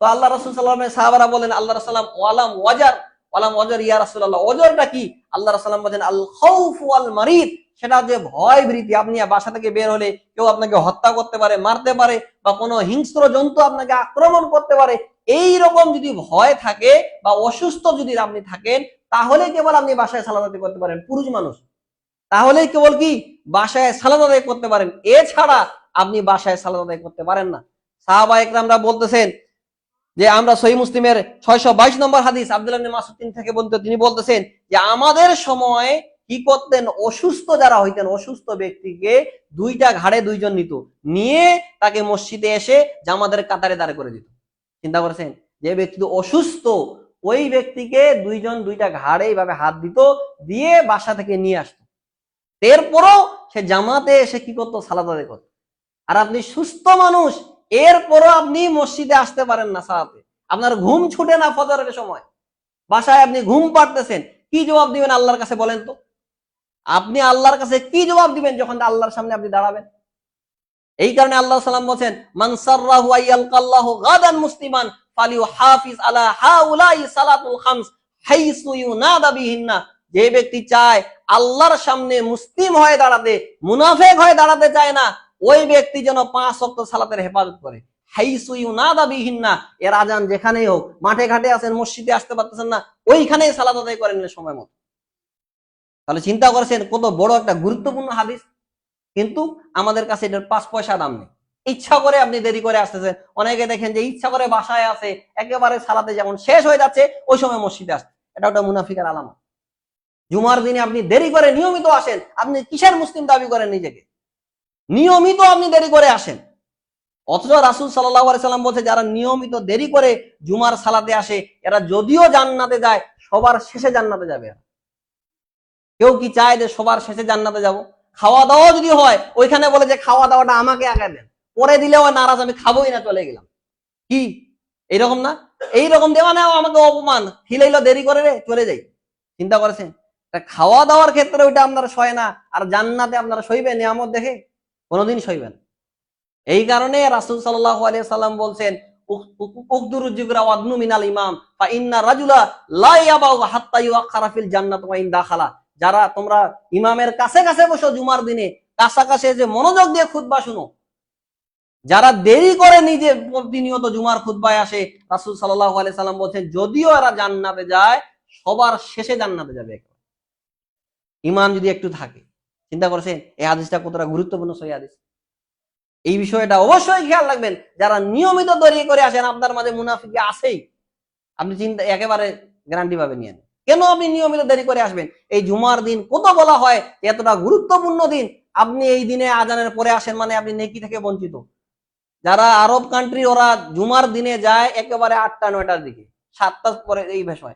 তো আল্লাহ রাসূল সাল্লাল্লাহু আলাইহি ওয়াসাল্লাম সাহাবারা বলেন আল্লাহ রাসূল সাল্লাম ওয়ালাম ওয়াজার, ওয়ালাম ওয়াজার ইয়া রাসূলুল্লাহ, ওজরটা কি? আল্লাহ রাসূল সাল্লাম বলেন আল খাউফ ওয়াল মারিদ, সেটা যে ভয় ভীতি। আপনি বাসা থেকে বের হলে কেউ আপনাকে হত্যা করতে পারে, মারতে পারে, বা কোনো হিংস্র জন্তু আপনাকে আক্রমণ করতে পারে, এই রকম যদি ভয় থাকে বা অসুস্থ যদি আপনি থাকেন, তাহলে কেবল আপনি বাসায় সালাত আদায় করতে পারেন, পুরুষ মানুষ। তাহলে কেবল কি বাসায় সালাত আদায় করতে পারেন, এছাড়া আপনি বাসায় সালাত আদায় করতে পারেন না। সাহাবা একরামরা বলতেছেন যে আমরা সহিহ মুসলিমের 622 নম্বর হাদিস আব্দুল্লাহ ইবনে মাসউদ থেকে বলতে, তিনি বলতেছেন যে আমাদের সময় কি করতেন, অসুস্থ যারা হইতেন, অসুস্থ ব্যক্তিকে দুইটা ঘাড়ে দুইজন নিত, নিয়ে তাকে মসজিদে এসে জামাতের কাতারে দাঁড় করে দিত। চিন্তা করেছেন, যে ব্যক্তি অসুস্থ ওই ব্যক্তিকে দুইজন দুইটা ঘাড়ে এইভাবে হাত দিত, দিয়ে বাসা থেকে নিয়ে আসতো, এরপরও সে জামাতে এসে কি করতো, সালাত আদায় করতো। আর আপনি সুস্থ মানুষ, এরপরও আপনি মসজিদে আসতে পারেন না সালাতে, আপনার ঘুম ছুটে না ফজরের সময়, বাসায় আপনি ঘুম পাড়তেছেন, কি জবাব দিবেন আল্লাহর কাছে বলেন তো? আপনি আল্লাহর কাছে কি জবাব দিবেন যখন আল্লাহর সামনে আপনি দাঁড়াবেন? এই কারণে আল্লাহ সাল্লাম বলেন মান সাররাহু আইয়ালকাল্লাহু গাদান মুসলিমান ফালিউহাফিজ আলা হাউলাই সালাতুল খামস হাইসু ইউনাদা বিহিন্না, যে ব্যক্তি চায় আল্লাহর সামনে মুসলিম হয়ে দাঁড়াতে, মুনাফিক হয়ে দাঁড়াতে চায় না, ওই ব্যক্তি যেন 5 ওয়াক্ত সালাতের হেফাজত করে। হাইসু ইউনাদা বিহিন্না, এর আজান যেখানেই হোক, মাঠে ঘাটে আছেন, মসজিদে আসতে পারতেছেন না, ওইখানেই সালাত আদায় করেন সময় মতো। তাহলে চিন্তা করেছেন কত বড় একটা গুরুত্বপূর্ণ হাদিস, কিন্তু আমাদের কাছে এটার 5 পয়সা দাম নেই। ইচ্ছা করে আপনি দেরি করে আসতেছেন। অনেকে দেখেন যে ইচ্ছা করে বাসায় আছে, একেবারে সালাতে যখন শেষ হয়ে যাচ্ছে ওই সময় মসজিদে আসছে, এটা একটা মুনাফিকের আলামত। জুমার দিনে আপনি দেরি করে নিয়মিত আসেন, আপনি কিসের মুসলিম দাবি করেন নিজেকে? নিয়মিত আপনি দেরি করে আসেন, অথচ রাসূল সাল্লাল্লাহু আলাইহি সাল্লাম বলছে যারা নিয়মিত দেরি করে জুমার সালাতে আসে এরা যদিও জান্নাতে যায়, সবার শেষে জান্নাতে যাবে। কেউ কি চায় যে সবার শেষে জান্নাতে যাব? খাওয়া দাওয়া যদি হয় ওইখানে বলে যে খাওয়া দাওয়াটা আমাকে আগে দেন, পরে দিলেও নারাজ, আমি খাবোই না, চলে গেলাম। কি এইরকম না? এইরকম দেওয়া না, আমাকে অপমান, খিলাইলো দেরি করে রে, চলে যাই। চিন্তা করেছেন? খাওয়া দাওয়ার ক্ষেত্রে ওইটা আপনারা সয় না, আর জান্নাতে আপনারা সইবেন নিয়ামত দেখে? কোনোদিন সইবেন। এই কারণে রাসূল সাল্লাল্লাহু আলাইহি সাল্লাম বলছেন উকদুরু যিকরা ওয়াদনু মিনাল ইমাম ফা ইন্না রাজুলা লা ইয়াবাউ হাত্তা ইউআখারা ফিল জান্নাত ওয়া ইন দাখালা। যারা তোমরা ইমামের কাছে কাছে বসো জুমার দিনে, কাছাকাছি যে মনোযোগ দিয়ে খুতবা শুনো, যারা দেরি করে নিজে প্রতিনিয়ত জুমার খুতবায় আসে, রাসূল সাল্লাল্লাহু আলাইহি সাল্লাম বলছেন যদিও এরা জান্নাতে যায়, সবার শেষে জান্নাতে যাবে ঈমান যদি একটু থাকে। চিন্তা করেছেন এই হাদিসটা কতটা গুরুত্বপূর্ণ সহিহ হাদিস? এই বিষয়টা অবশ্যই খেয়াল রাখবেন। যারা নিয়মিত দেরি করে আসেন, আপনার মাঝে মুনাফিক আছেই, আপনি চিন্তা একেবারে গ্যারান্টি ভাবে নিয়ে নেন। কেন আপনি নিয়মিত দেরি করে আসবেন? এই জুমার দিন কত বলা হয় এতটা গুরুত্বপূর্ণ দিন, আপনি এই দিনে আজানের পরে আসেন মানে আপনি নেকি থেকে বঞ্চিত। যারা আরব কান্ট্রি ওরা জুমার দিনে যায় একেবারে 8টা-9টার দিকে, 7টার পরে এই বিষয়।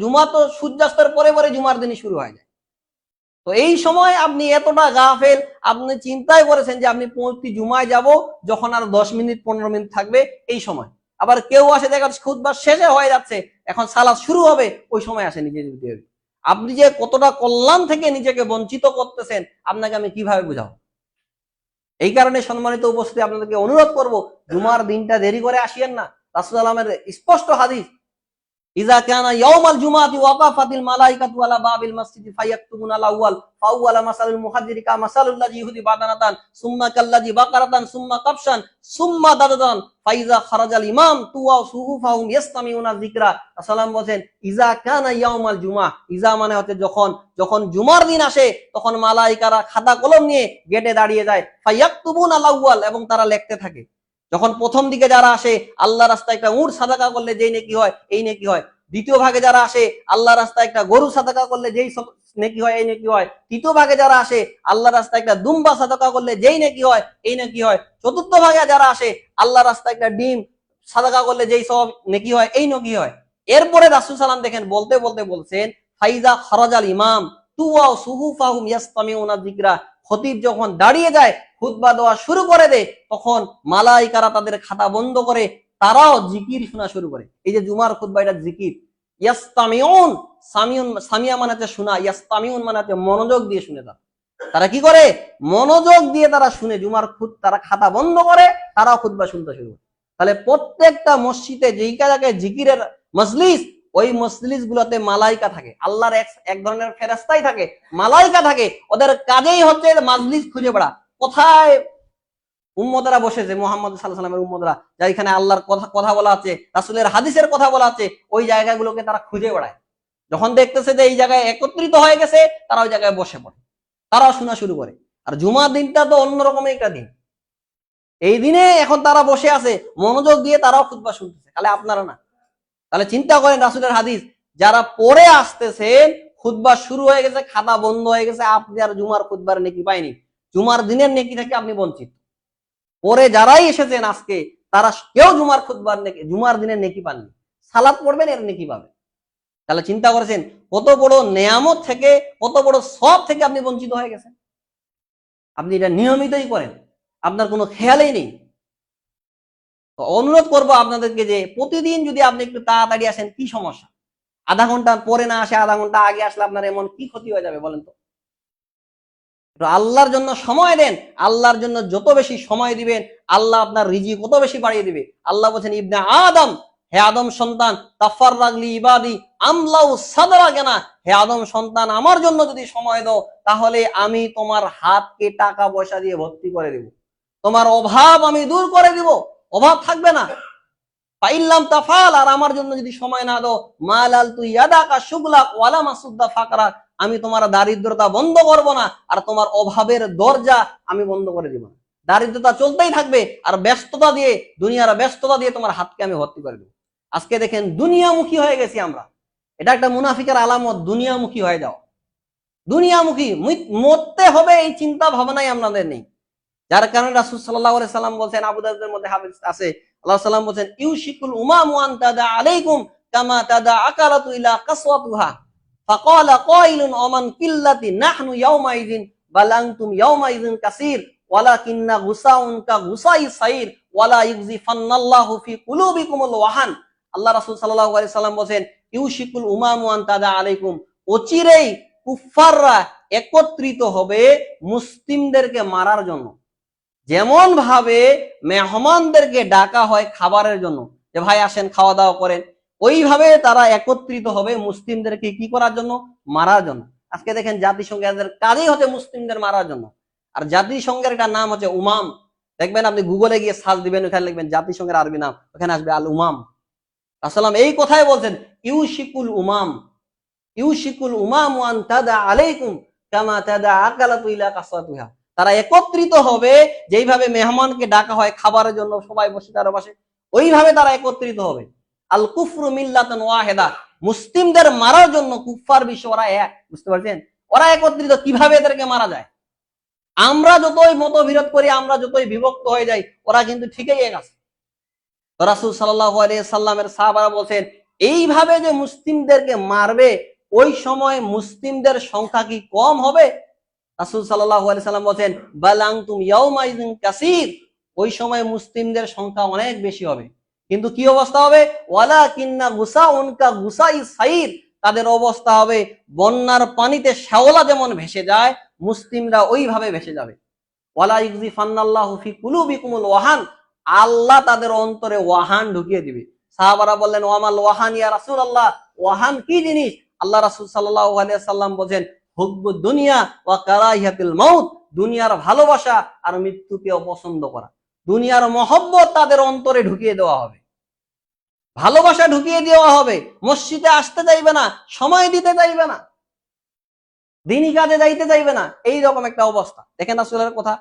জুমা তো সূর্যাস্তের পরে পরে জুমার দিনই শুরু হয়ে যায়। তো এই সময় আপনি এতটা গাফেল, আপনি চিন্তায় করেছেন যে আপনি পরবর্তী জুমায় যাব যখন আর 10 মিনিট 15 মিনিট থাকবে এই সময়। আবার কেউ আসে দেখা খুতবা শেষে হয়ে যাচ্ছে, এখন সালাত শুরু হবে, ওই সময় আসে নিজে যদি। আপনি যে কতটা কল্যাণ থেকে নিজেকে বঞ্চিত করতেছেন আপনাকে আমি কিভাবে বুঝাবো? এই কারণে সম্মানিত উপস্থিতি আপনাদেরকে অনুরোধ করব, জুমার দিনটা দেরি করে আসিয়েন না। রাসূল আলামের স্পষ্ট হাদিস, ইজা কানা ইয়াউমাল জুমাতি ওয়াকাফাতিল মালাইকাতু আলা বাবিল মাসজিদি ফায়াকতুবুনা আল আউয়াল ফাওয়ালা মাসালুল মুহাজ্জিরি কা মাসালুল লাযী ইহুদি বাদানাতান সুম্মা কাল্লাযী বাকারাতান সুম্মা কাবশান সুম্মা দাদাদান ফাইজা খারাজাল ইমাম তুওয়া সুহুফাহুম ইয়াসতামিউনা যিকরা। সাল্লাম বলেন ইজা কানা ইয়াউমাল জুমা, ইজা মানে হচ্ছে যখন, যখন জুমার দিন আসে তখন মালাইকারা খাতা কলম নিয়ে গেটে দাঁড়িয়ে যায়, ফায়াকতুবুনা আল আউয়াল এবং তারা লিখতে থাকে। যখন প্রথম দিকে যারা আসে আল্লাহ রাস্তায় একটা উট সাদাকা করলে যেই নেকি হয় এই নেকি হয়। দ্বিতীয় ভাগে যারা আসে আল্লাহ রাস্তায় একটা গরু সাদাকা করলে যেই নেকি হয় এই নেকি হয়। তৃতীয় ভাগে যারা আসে আল্লাহ রাস্তায় একটা দুম্বা সাদাকা করলে যেই নেকি হয় এই নেকি হয়। চতুর্থ ভাগে যারা আসে আল্লাহ রাস্তায় একটা ডিম সাদাকা করলে যেই সব নেকি হয় এই নেকি হয়। এরপরে রাসূল সাল্লাম দেখেন বলতে বলতে বলছেন ফাইজা খারাজাল ইমাম তুওয়া সুহুফাহুম ইয়াসতামিউনা যিকরা। খতিব যখন দাঁড়িয়ে যায় খুতবা দেওয়া শুরু করে দেয় তখন মালাইকারা তাদের খাতা বন্ধ করে তারাও জিকির শোনা শুরু করে। এই যে জুমার খুতবা এটা জিকির। ইয়াসতামিউন, সামিয়া মানে হচ্ছে শোনা, ইয়াসতামিউন মানে হচ্ছে মনোযোগ দিয়ে শুনে। তারা কি করে? মনোযোগ দিয়ে তারা শুনে। জুমার তারা খাতা বন্ধ করে তারাও খুতবা শুনতে শুরু করে। তাহলে প্রত্যেকটা মসজিদে যেই জায়গায় জিকিরের মজলিস, ওই মজলিস গুলোতে মালাইকা থাকে, আল্লাহর এক ধরনের ফেরেশতাই থাকে, মালাইকা থাকে। ওদের কাজেই হচ্ছে মজলিস খুঁজে বেড়া, কোথায় উম্মতরা বসেছে, মুহাম্মদ সাল্লাল্লাহু আলাইহি ওয়াসাল্লামের উম্মতরা যেখানে আল্লাহর কথা বলা আছে, রাসূলের হাদিসের কথা বলা আছে, ওই জায়গাগুলোকে তারা খুঁজে বেড়ায়। যখন দেখতেছে যে এই জায়গায় একত্রিত হয়ে গেছে তারা ওই জায়গায় বসে পড়ে, তারাও শোনা শুরু করে। আর জুমার দিনটা তো অন্যরকম একটা দিন। এই দিনে এখন তারা বসে আছে মনোযোগ দিয়ে, তারাও খুতবা শুনতেছে, তাহলে আপনারা না? তাহলে চিন্তা করেন রাসূলের হাদিস, যারা পরে আসতেছেন খুতবা শুরু হয়ে গেছে, খাতা বন্ধ হয়ে গেছে, আপনি আর জুমার খুতবার নেকি পাইনি, জুমার দিনের নেকি থেকে আপনি বঞ্চিত। পরে যারাই এসেছেন আজকে তারা কেউ জুমার খুতবার নেকি, জুমার দিনের নেকি পাননি, সালাত পড়বেন এর নেকি পাবেন। তাহলে চিন্তা করেছেন কত বড় নেয়ামত থেকে, কত বড় সওয়াব থেকে আপনি বঞ্চিত হয়ে গেছেন। আপনি এটা নিয়মিতই করেন, আপনার কোনো খেয়ালই নেই। তো অনুরোধ করবো আপনাদেরকে যে প্রতিদিন যদি আপনি একটু তাড়াতাড়ি আসেন, কি সমস্যা? আধা ঘন্টা পরে না আসে আধা ঘন্টা আগে আসলে আপনার এমন কি ক্ষতি হয়ে যাবে বলেন তো? আল্লাহর জন্য সময় দেন। আল্লাহর জন্য যত বেশি সময় দিবেন আল্লাহ আপনার রিজিক কত বেশি বাড়িয়ে দিবে। আল্লাহ বলেছেন ইবনে আদম, হে আদম সন্তান, তাফাররাগ লি ইবাদি আমলাউ সাদরাকানা, হে আদম সন্তান আমার জন্য যদি সময় দাও তাহলে আমি তোমার হাতকে টাকা পয়সা দিয়ে ভর্তি করে দেব। তোমার অভাব আমি দূর করে দিব, অভাব থাকবে না। ফাইল্লাম তাফাল, আর আমার জন্য যদি সময় না দাও, মালাল তুই ইয়াদাকা শুগলাক ওয়ালা মাসুদ্দা ফাকরাক, আমি তোমার দারিদ্রতা বন্ধ করব না, আর তোমার অভাবের দরজা আমি বন্ধ করে দিব না। দারিদ্রতা চলতেই থাকবে, আর ব্যস্ততা দিয়ে, দুনিয়ার ব্যস্ততা দিয়ে তোমার হাতকে আমি ভর্তি করে দেবো। আজকে দেখেন দুনিয়ামুখী হয়ে গেছি আমরা, এটা একটা মুনাফিকের আলামত, দুনিয়ামুখী হয়ে যাও। দুনিয়ামুখী, মরতে হবে এই চিন্তা ভাবনাই আমাদের নেই। যার কারণে রাসূল সাল্লাল্লাহু আলাইহি সাল্লাম বলেন, আবু দাউদের মধ্যে হাদিস আছে, আল্লাহ সাল্লাম বলেন, ইউশিকুল উমামু আন তাদা আলাইকুম কামা তাদা আকালাতু ইলা কাসওয়াতুহা ফাকালা কাইলুন ওমান কিল্লাতি নাহনু ইয়াউমাইযিন বাল আনতুম ইয়াউমাইযিন কাসীর ওয়ালাকিন্না গুসাউন কা গুসাই সাইর ওয়ালা ইউযিফান্নাল্লাহু ফি কুলুবিকুমুল ওয়াহান। আল্লাহ রাসূল সাল্লাল্লাহু আলাইহি সাল্লাম বলেন, ইউশিকুল উমামু আন তাদা আলাইকুম, অচিরেই কুফফাররা একত্রিত হবে মুসলিমদেরকে মারার জন্য। যেমন ভাবে মেহমানদেরকে ডাকা হয় খাবারের জন্য, যে ভাই আসেন খাওয়া দাওয়া করেন, ওইভাবে তারা একত্রিত হবে মুসলিমদেরকে কি করার জন্য? মারার জন্য। আজকে দেখেন জাতিসংঘের কাজই হচ্ছে মুসলিমদের মারার জন্য। আর জাতিসংঘের একটা নাম হচ্ছে উমাম। দেখবেন আপনি গুগলে গিয়ে সার্চ দিবেন, ওখানে লিখবেন জাতিসংঘের আরবি নাম, ওখানে আসবে আল উমাম। আসসালাম এই কথাই বলছেন, ইউশিকুল উমাম, ইউশিকুল উমাম ওয়ান তাদা আলাইকুম কামা তাদা আকালাতু ইলা কাসওয়াতুহা। তারা একত্রিত হবে, যেইভাবে মেহমানকে ডাকা হয় খাবারের জন্য, সবাই বসে তার পাশে, ওইভাবে তারা একত্রিত হবে। আল কুফরু মিল্লাতুন ওয়াহিদা, মুসলিমদের মারার জন্য কুফফার বিশ্ব ওরা এক। বুঝতে পারছেন? ওরা একত্রিত, কিভাবে এদেরকে মারা যায়। আমরা যতই মতবিরোধ করি, আমরা যতই বিভক্ত হয়ে যাই, ওরা কিন্তু ঠিকই এক আছে। রাসূল সাল্লাল্লাহু আলাইহি সাল্লামের সাহাবারা বলেন, এইভাবে যে মুসলিমদেরকে মারবে, ওই সময় মুসলিমদের সংখ্যা কি কম হবে? রাসূল সাল্লাল্লাহু আলাইহি সাল্লাম বলেন, বাল আনতুম ইয়াউমাইযিন কাসীর, ওই সময় মুসলিমদের সংখ্যা অনেক বেশি হবে। কিন্তু কি অবস্থা হবে? ওয়ালাকিন্না গুসাউন কা গুসাই সাইর, তাদের অবস্থা হবে বন্যার পানিতে শ্যাওলা যেমন ভেসে যায়, মুসলিমরা ওইভাবে ভেসে যাবে। ওয়ালা ইউযিফান্নাল্লাহু ফি কুলুবিকুমুল ওয়াহান, আল্লাহ তাদের অন্তরে ওয়াহান ঢুকিয়ে দিবে। সাহাবারা বললেন, ওয়ামাল ওয়াহান ইয়া রাসূলুল্লাহ, ওয়াহান কি জিনিস? আল্লাহ রাসূল সাল্লাল্লাহু আলাইহি সাল্লাম বলেন, হুব্বুদ দুনিয়া ওয়া কারাহিয়াতুল মাউত, দুনিয়ার ভালোবাসা আর মৃত্যুকে অপছন্দ করা। দুনিয়ার মহব্বত তাদের অন্তরে ঢুকিয়ে দেওয়া হবে, ভালোবাসা ঢুকিয়ে দেওয়া হবে। মসজিদে আসতে চাইবে না, সময় দিতে চাইবে না, দিনই কাজে যাইতে চাইবে না, এইরকম একটা অবস্থা। দেখেন রাসূলের কথা,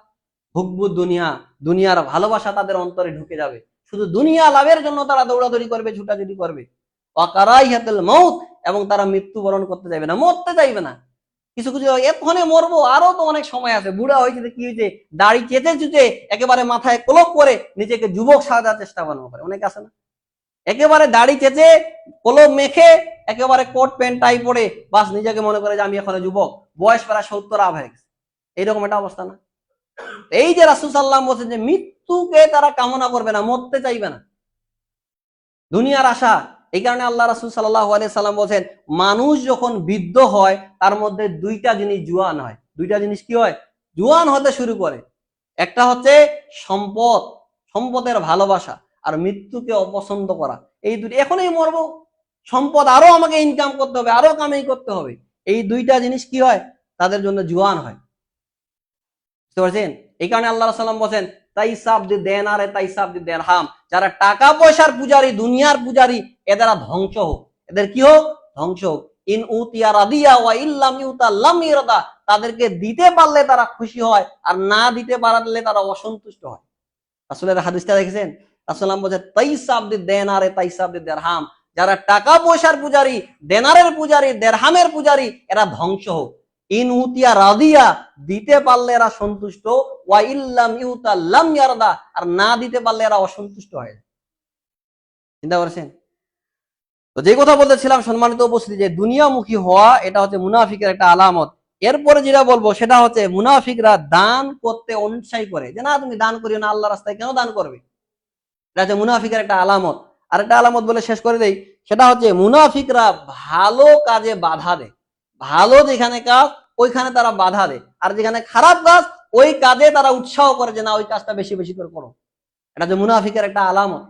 হুব্বুদ দুনিয়া, দুনিয়ার ভালোবাসা তাদের অন্তরে ঢুকে যাবে। শুধু দুনিয়া লাভের জন্য তারা দৌড়াদৌড়ি করবে, ছুটাছুটি করবে। ওয়া কারাহিয়াতুল মাউত, এবং তারা মৃত্যুবরণ করতে চাইবে না, মরতে চাইবে না। কিছু কিছু এক্ষণে মরবো, আরো তো অনেক সময় আছে, বুড়া হয়েছে, কি হয়েছে, দাড়ি চেঁচে চুচে একেবারে মাথায় কলপ করে নিজেকে যুবক সাজার চেষ্টা করে, অনেক আছে না, একেবারে দাড়ি চেঁচে কলপ মেখে একেবারে কোট প্যান্ট টাই পরে বাস নিজেকে মনে করে যে আমি এখন যুবক, বয়স প্রায় 70 আপ হয়ে গেছে, এইরকম একটা অবস্থা না? এই যে রাসূল সাল্লাল্লাহু আলাইহি ওয়াসাল্লাম বলছেন যে মৃত্যুকে তারা কামনা করবে না, মরতে চাইবে না, দুনিয়ার আশা। এই কারণে আল্লাহ রাসূল সাল্লাল্লাহু আলাইহি সাল্লাম বলেন, মানুষ যখন বৃদ্ধ হয় তার মধ্যে দুইটা জিনিস জুয়ান হয়। দুইটা জিনিস কি হয়? জুয়ান হতে শুরু করে। একটা হচ্ছে সম্পদ, সম্পদের ভালোবাসা, আর মৃত্যুকে অপছন্দ করা। এই দুটি, এখনই মরবো, সম্পদ আরো আমাকে ইনকাম করতে হবে, আরো কামাই করতে হবে, এই দুইটা জিনিস কি হয়? তাদের জন্য জুয়ান হয়। বুঝতে পারছেন? এই কারণে আল্লাহ রাসূল সাল্লাল্লাহু আলাইহি ওয়াসাল্লাম বলেন, তাইসাব দি দেনারে তাইসাব দি দিরহাম, যারা টাকা পয়সার পূজারী, দুনিয়ার পূজারী, এদেরা ধ্বংস হোক। এদের কি হোক? ধ্বংস হোক। ইন উতিয়া রাদিয়া ওয়া ইল্লাম ইউতা লাম ইরদা, তাদেরকে দিতে পারলে তারা খুশি হয়, আর না দিতে পারলে তারা অসন্তুষ্ট হয়। রাসূলের হাদিসটা দেখেছেন? রাসূল বলেন, তাইসাব দি দেনারে তাইসাব দি দিরহাম, যারা টাকা পয়সার পূজারী, দেনারের পূজারী, দিরহামের পূজারী, এরা ধ্বংস হোক। ইন উতিয়া রাদিয়া, দিতে পারলে এরা সন্তুষ্ট, ওয়া ইল্লাম ইউতা লাম ইয়ারদা, আর না দিতে পারলে এরা অসন্তুষ্ট হয়। চিন্তা করেছেন? তো যে কথা বলতেছিলাম সম্মানিত উপস্থিতি, যে দুনিয়ামুখী হওয়া এটা হচ্ছে মুনাফিকের একটা আলামত। এরপরে যেটা বলবো সেটা হচ্ছে মুনাফিকরা দান করতে অনুৎসাহী করে, যে না তুমি দান করিও না, আল্লাহ রাস্তায় কেন দান করবে? এটা হচ্ছে মুনাফিকের একটা আলামত। আর একটা আলামত বলে শেষ করে দেই, সেটা হচ্ছে মুনাফিকরা ভালো কাজে বাধা দেয়। ভালো যেখানে কাজ ওইখানে তারা বাধা দেয়, আর যেখানে খারাপ কাজ ওই কাজে তারা উৎসাহ করে, যে না ওই কাজটা বেশি বেশি করে করো। এটা হচ্ছে মুনাফিকের একটা আলামত।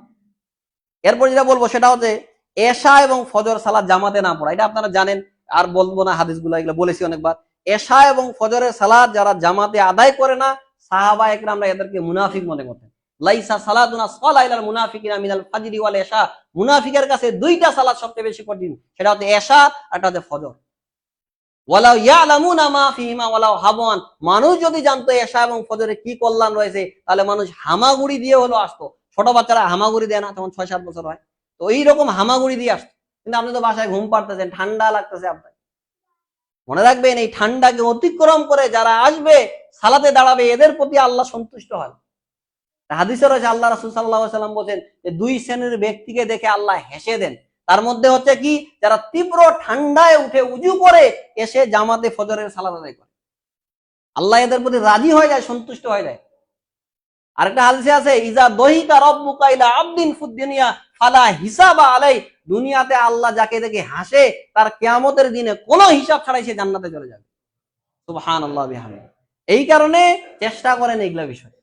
এরপর যেটা বলবো সেটা হচ্ছে এশা এবং ফজর সালাত জামাতে না পড়া। এটা আপনারা জানেন, আর বলবো না, হাদিসগুলো এগুলো বলেছি অনেকবার। এশা এবং ফজরের সালাত যারা জামাতে আদায় করে না, সাহাবা একরামরা এদেরকে মুনাফিক মনে করতেন। লাইসা সালাতুনা সালাইলাল মুনাফিকিনা মিনাল ফাজরি ওয়াল ইশা, মুনাফিকের কাছে দুইটা সালাত সবচেয়ে বেশি কঠিন, সেটা হচ্ছে ইশা আর একটা হচ্ছে ফজর। ওয়ালাউ ইয়ালামুনা মা ফিহিমা ওয়ালাউ হাবওয়ান, মানুষ যদি জানতো ইশা এবং ফজরে কি কল্যাণ রয়েছে, তাহলে মানুষ হামাগুড়ি দিয়ে হলো আসতো। ছোট বাচ্চারা হামাগুড়ি দেয় না, তখন 6-7 বছর হয়, তো এইরকম হামাগুড়ি দিয়ে আসতো। কিন্তু আপনি তো বাসায় ঘুম পাড়তেছেন, ঠান্ডা লাগতেছে আপনার। মনে রাখবেন, এই ঠান্ডাকে অতিক্রম করে যারা আসবে সালাতে দাঁড়াবে, এদের প্রতি আল্লাহ সন্তুষ্ট হয়। হাদিসে রয়েছে, আল্লাহ রাসূল সাল্লাল্লাহু আলাইহি ওয়াসাল্লাম বলেন যে 2 শ্রেণীর ব্যক্তিকে দেখে আল্লাহ হেসে দেন। তার মধ্যে হচ্ছে কি, যারা তীব্র ঠান্ডায় উঠে উজু করে এসে জামাতে ফজরের সালাত আদায় করে, আল্লাহ এদের প্রতি রাজি হয়ে যায়, সন্তুষ্ট হয়ে যায়। আরেকটা হাদিসে আছে, ইজা দহিকা রাব্বুকা ইলা আবদিন ফিদ দুনিয়া ফালা হিসাবা আলাই, দুনিয়াতে আল্লাহ যাকে দেখে হাসে, তার কিয়ামতের দিনে কোনো হিসাব ছাড়াই সে জান্নাতে চলে যাবে। সুবহানাল্লাহ বিহামদিহি। এই কারণে চেষ্টা করেন এইগুলা বিষয়।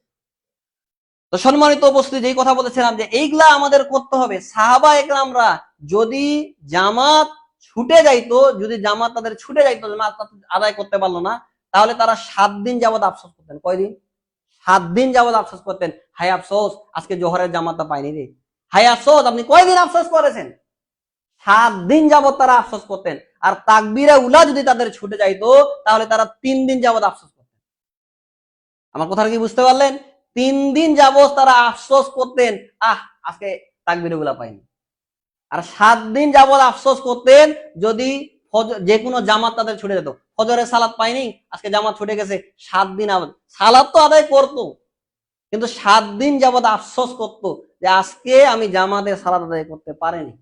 তো সম্মানিত উপস্থিতি, যেই কথা বলেছিলাম যে এইগুলা আমাদের করতে হবে। সাহাবা একরামরা যদি জামাত ছুটে যাইতো, যদি জামাত তাদের ছুটে যাইতো, জামাত আদায় করতে পারলো না, তাহলে তারা 7 দিন যাবত আফসোস করতেন। কয়দিন? 7 দিন যাবত আফসোস করতেন, হায় আফসোস আজকে জোহরের জামাতটা পাইনি রে, হায় আফসোস। আপনি কয়দিন আফসোস করেছেন? 7 দিন যাবত তারা আফসোস করতেন। আর তাকবীরে উলা যদি তাদের ছুটে যাইতো, তাহলে তারা 3 দিন যাবত আফসোস করতেন। আমার কথাটা কি বুঝতে পারলেন? 3 দিন যাবত তারা আফসোস করতেন, আজকে তাকবীরে উলা পাইনি। আর 7 দিন যাবত আফসোস করতেন যদি যে কোনো জামাত তাদের ছুটে যেত। ফজরের সালাত পাইনি, আজকে জামাত ছুটে গেছে, 7 দিন আবার সালাত তো আদায় করতো, কিন্তু 7 দিন যাবত আফসোস করতো যে আজকে আমি জামাতের সালাত আদায় করতে পারিনি।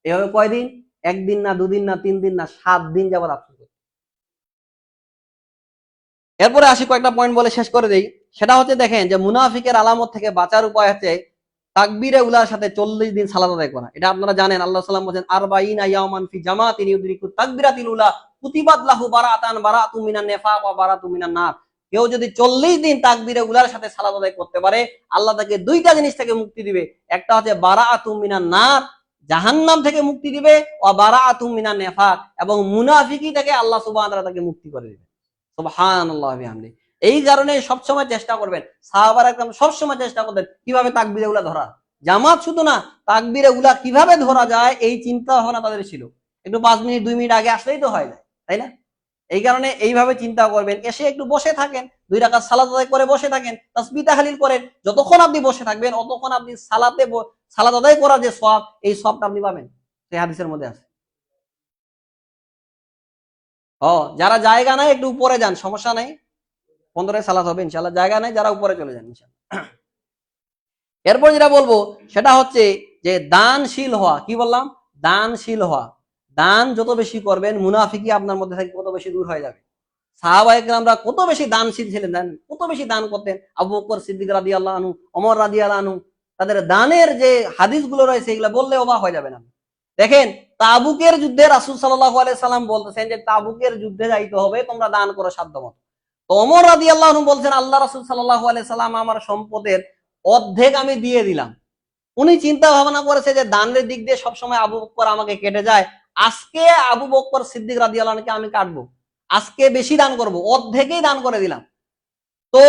এভাবে কয়দিন? 1 দিন না, 2 দিন না, 3 দিন না, 7 দিন যাবত আফসোস করতো। এরপরে আসি, কয়েকটা পয়েন্ট বলে শেষ করে দেই। সেটা হচ্ছে, দেখেন যে মুনাফিকের আলামত থেকে বাঁচার উপায় হচ্ছে তাকবীরে উলার সাথে 40 দিন সালাত আদায় করা। এটা আপনারা জানেন, আল্লাহ সাল্লাম বলেন, আরবাঈনা ইয়াওমান ফি জামাতিন ইউদরিকু তাকবীরাতিল উলা কুতিবাত লাহু বারাআতান বারাআতুম মিনান নিফাক ওয়া বারাআতুম মিনান নার। কেউ যদি 40 দিন তাকবীরে উলার সাথে সালাত আদায় করতে পারে, আল্লাহ তাকে দুইটা জিনিস থেকে মুক্তি দিবে। একটা হচ্ছে বারাআতুম মিনান নার, জাহান্নাম থেকে মুক্তি দিবে, ওয়া বারাআতুম মিনান নিফাক, এবং মুনাফিকি থেকে আল্লাহ সুবহানাহু ওয়া তাআলা তাকে মুক্তি করে দিবে। সুবহানাল্লাহ বিহামদিহি। এই কারণে সবসময় চেষ্টা করবেন, সাহাবারা একদম সবসময় চেষ্টা করতেন কিভাবে তাকবীরে উলা ধরা। জামাত শুধু না, তাকবীরে উলা কিভাবে ধরা যায় এই চিন্তা ভাবনা তাদের ছিল। একটু 5 মিনিট 2 মিনিট আগে আসলেই তো হয়ে যায়, তাই না? এই কারণে এইভাবে চিন্তা করবেন, এসে একটু বসে থাকেন, 2 রাকাত সালাত আদায় করে বসে থাকেন, তাসবিহ তাহলিল করেন। যতক্ষণ আপনি বসে থাকবেন, ততক্ষণ আপনি সালাত আদায় করার যে সওয়াব, এই সওয়াবটা আপনি পাবেন। সেই হাদিসের মধ্যে আছে। যারা জায়গা নাই একটু উপরে যান, সমস্যা নাই, 15 সালাত হবে ইনশাআল্লাহ। জায়গা নাই, যারা উপরে চলে যান ইনশাআল্লাহ। এরপর যেটা বলবো সেটা হচ্ছে যে দানশীল হওয়া। কি বললাম? দানশীল হওয়া। দান যত বেশি করবেন, মুনাফিকি আপনার মধ্যে থেকে কত বেশি দূর হয়ে যাবে। সাহাবায়ে কেরামরা কত বেশি দানশীল ছিলেন, কত বেশি দান করতেন। আবু বকর সিদ্দিক রাদিয়াল্লাহু আনহু, ওমর রাদিয়াল্লাহু আনহু, তাদের দানের যে হাদিসগুলো রয়েছে, এগুলো বললে অবাক হয়ে যাবেন আপনি। দেখেন, তাবুকের যুদ্ধে রাসূল সাল্লাল্লাহু আলাইহি সাল্লাম বলতেছেন যে তাবুকের যুদ্ধে যাইতে হবে, তোমরা দান করো সাধ্যমতো। তো ওমর রাদিয়াল্লাহু আনহু বলছেন, আল্লাহ রাসূল সাল্লাল্লাহু আলাইহি সাল্লাম আমার সম্পদের অর্ধেক আমি দিয়ে দিলাম। উনি চিন্তা ভাবনা করেছে যে দানের দিক দিয়ে সবসময় আবু বকর আমাকে কেটে যায়, আজকে আবু বকর সিদ্দিক রাদিয়াল্লাহু আনহুকে আমি কাটবো, আজকে বেশি দান করব, অর্ধেকই দান করে দিলাম। তো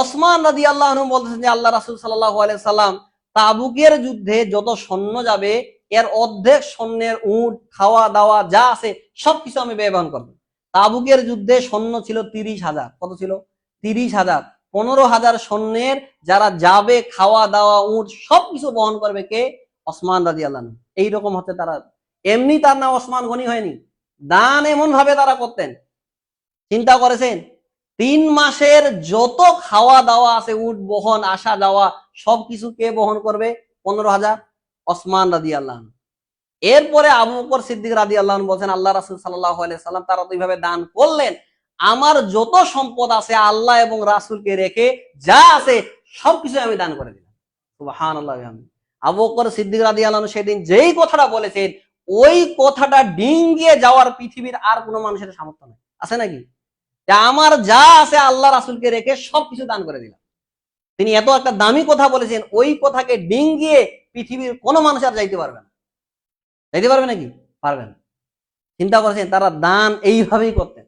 ওসমান রাদিয়াল্লাহু আনহু বলতেছেন যে আল্লাহ রাসূল সাল্লাল্লাহু আলাইহি সাল্লাম, তাবুকের যুদ্ধে যত সৈন্য যাবে, এর অর্ধেক সৈন্যের উট, খাওয়া দাওয়া যা আছে সবকিছু আমি ব্যবহার করব। তাবুকের যুদ্ধে সৈন্য ছিল 30,000। কত ছিল? 30,000। 15,000 সৈন্যের যারা যাবে, খাওয়া দাওয়া, উট সবকিছু বহন করবে কে? ওসমান রাদিয়াল্লাহু আনহু। এইরকম হচ্ছে তারা। এমনি তার নাম ওসমান গনি হয়নি, দান এমন ভাবে তারা করতেন। চিন্তা করেছেন, 3 মাসের যত খাওয়া দাওয়া আছে, উট বহন, আসা যাওয়া সবকিছু কে বহন করবে? 15,000, ওসমান রাদিয়াল্লাহু আনহু। এরপরে আবু বকর সিদ্দিক রাদিয়াল্লাহু আনহু বলেন, আল্লাহ রাসূল সাল্লাল্লাহু আলাইহি সাল্লাম তারা তো এইভাবে দান করলেন, আমার যত সম্পদ আছে আল্লাহ এবং রাসূলকে রেখে যা আছে সবকিছু আমি দান করে দিলাম। সুবহানাল্লাহ। আবু বকর সিদ্দিক রাদিয়াল্লাহু আনহু সেদিন যেই কথাটা বলেছেন, ওই কথাটা ডিঙ্গিয়ে যাওয়ার পৃথিবীর আর কোনো মানুষের সামর্থ্য নেই। আছে নাকি? যে আমার যা আছে আল্লাহ রাসূলকে রেখে সবকিছু দান করে দিলাম। তিনি এত একটা দামি কথা বলেছেন, ওই কথাকে ডিঙ্গিয়ে পৃথিবীর কোনো মানুষ আর যাইতে পারবে না। যাইতে পারবে নাকি? পারবেন। চিন্তা করেছেন, তারা দান এইভাবেই করতেন।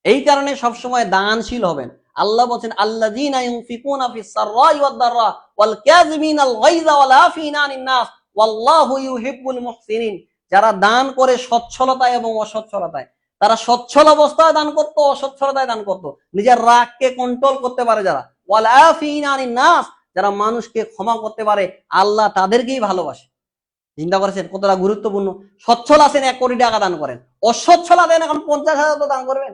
এই কারণে সবসময় দানশীল হবেন। আল্লাহ বলছেন আল্লাযীনা ইউনফিকুনা ফিস সাররাই ওয়াদ দাররা ওয়াল কাযিমিনাল গায়যা ওয়াল আফিনা আনিন নাস ওয়াল্লাহু ইউহিব্বুল মুহসিনিন। যারা দান করে সচ্ছলতায় এবং অসচ্ছলতায়, তারা সচ্ছল অবস্থায় দান করতো, অসচ্ছলতায় দান করতো, নিজের রাগকে কন্ট্রোল করতে পারে যারা, ওয়াল আফিনা আনিন নাস, যারা মানুষকে ক্ষমা করতে পারে, আল্লাহ তাদেরকেই ভালোবাসে। চিন্তা করেছেন কতটা গুরুত্বপূর্ণ। সচ্ছল আছেন 1 কোটি টাকা দান করেন, অসচ্ছল আছেন এখন 50,000 তো দান করবেন।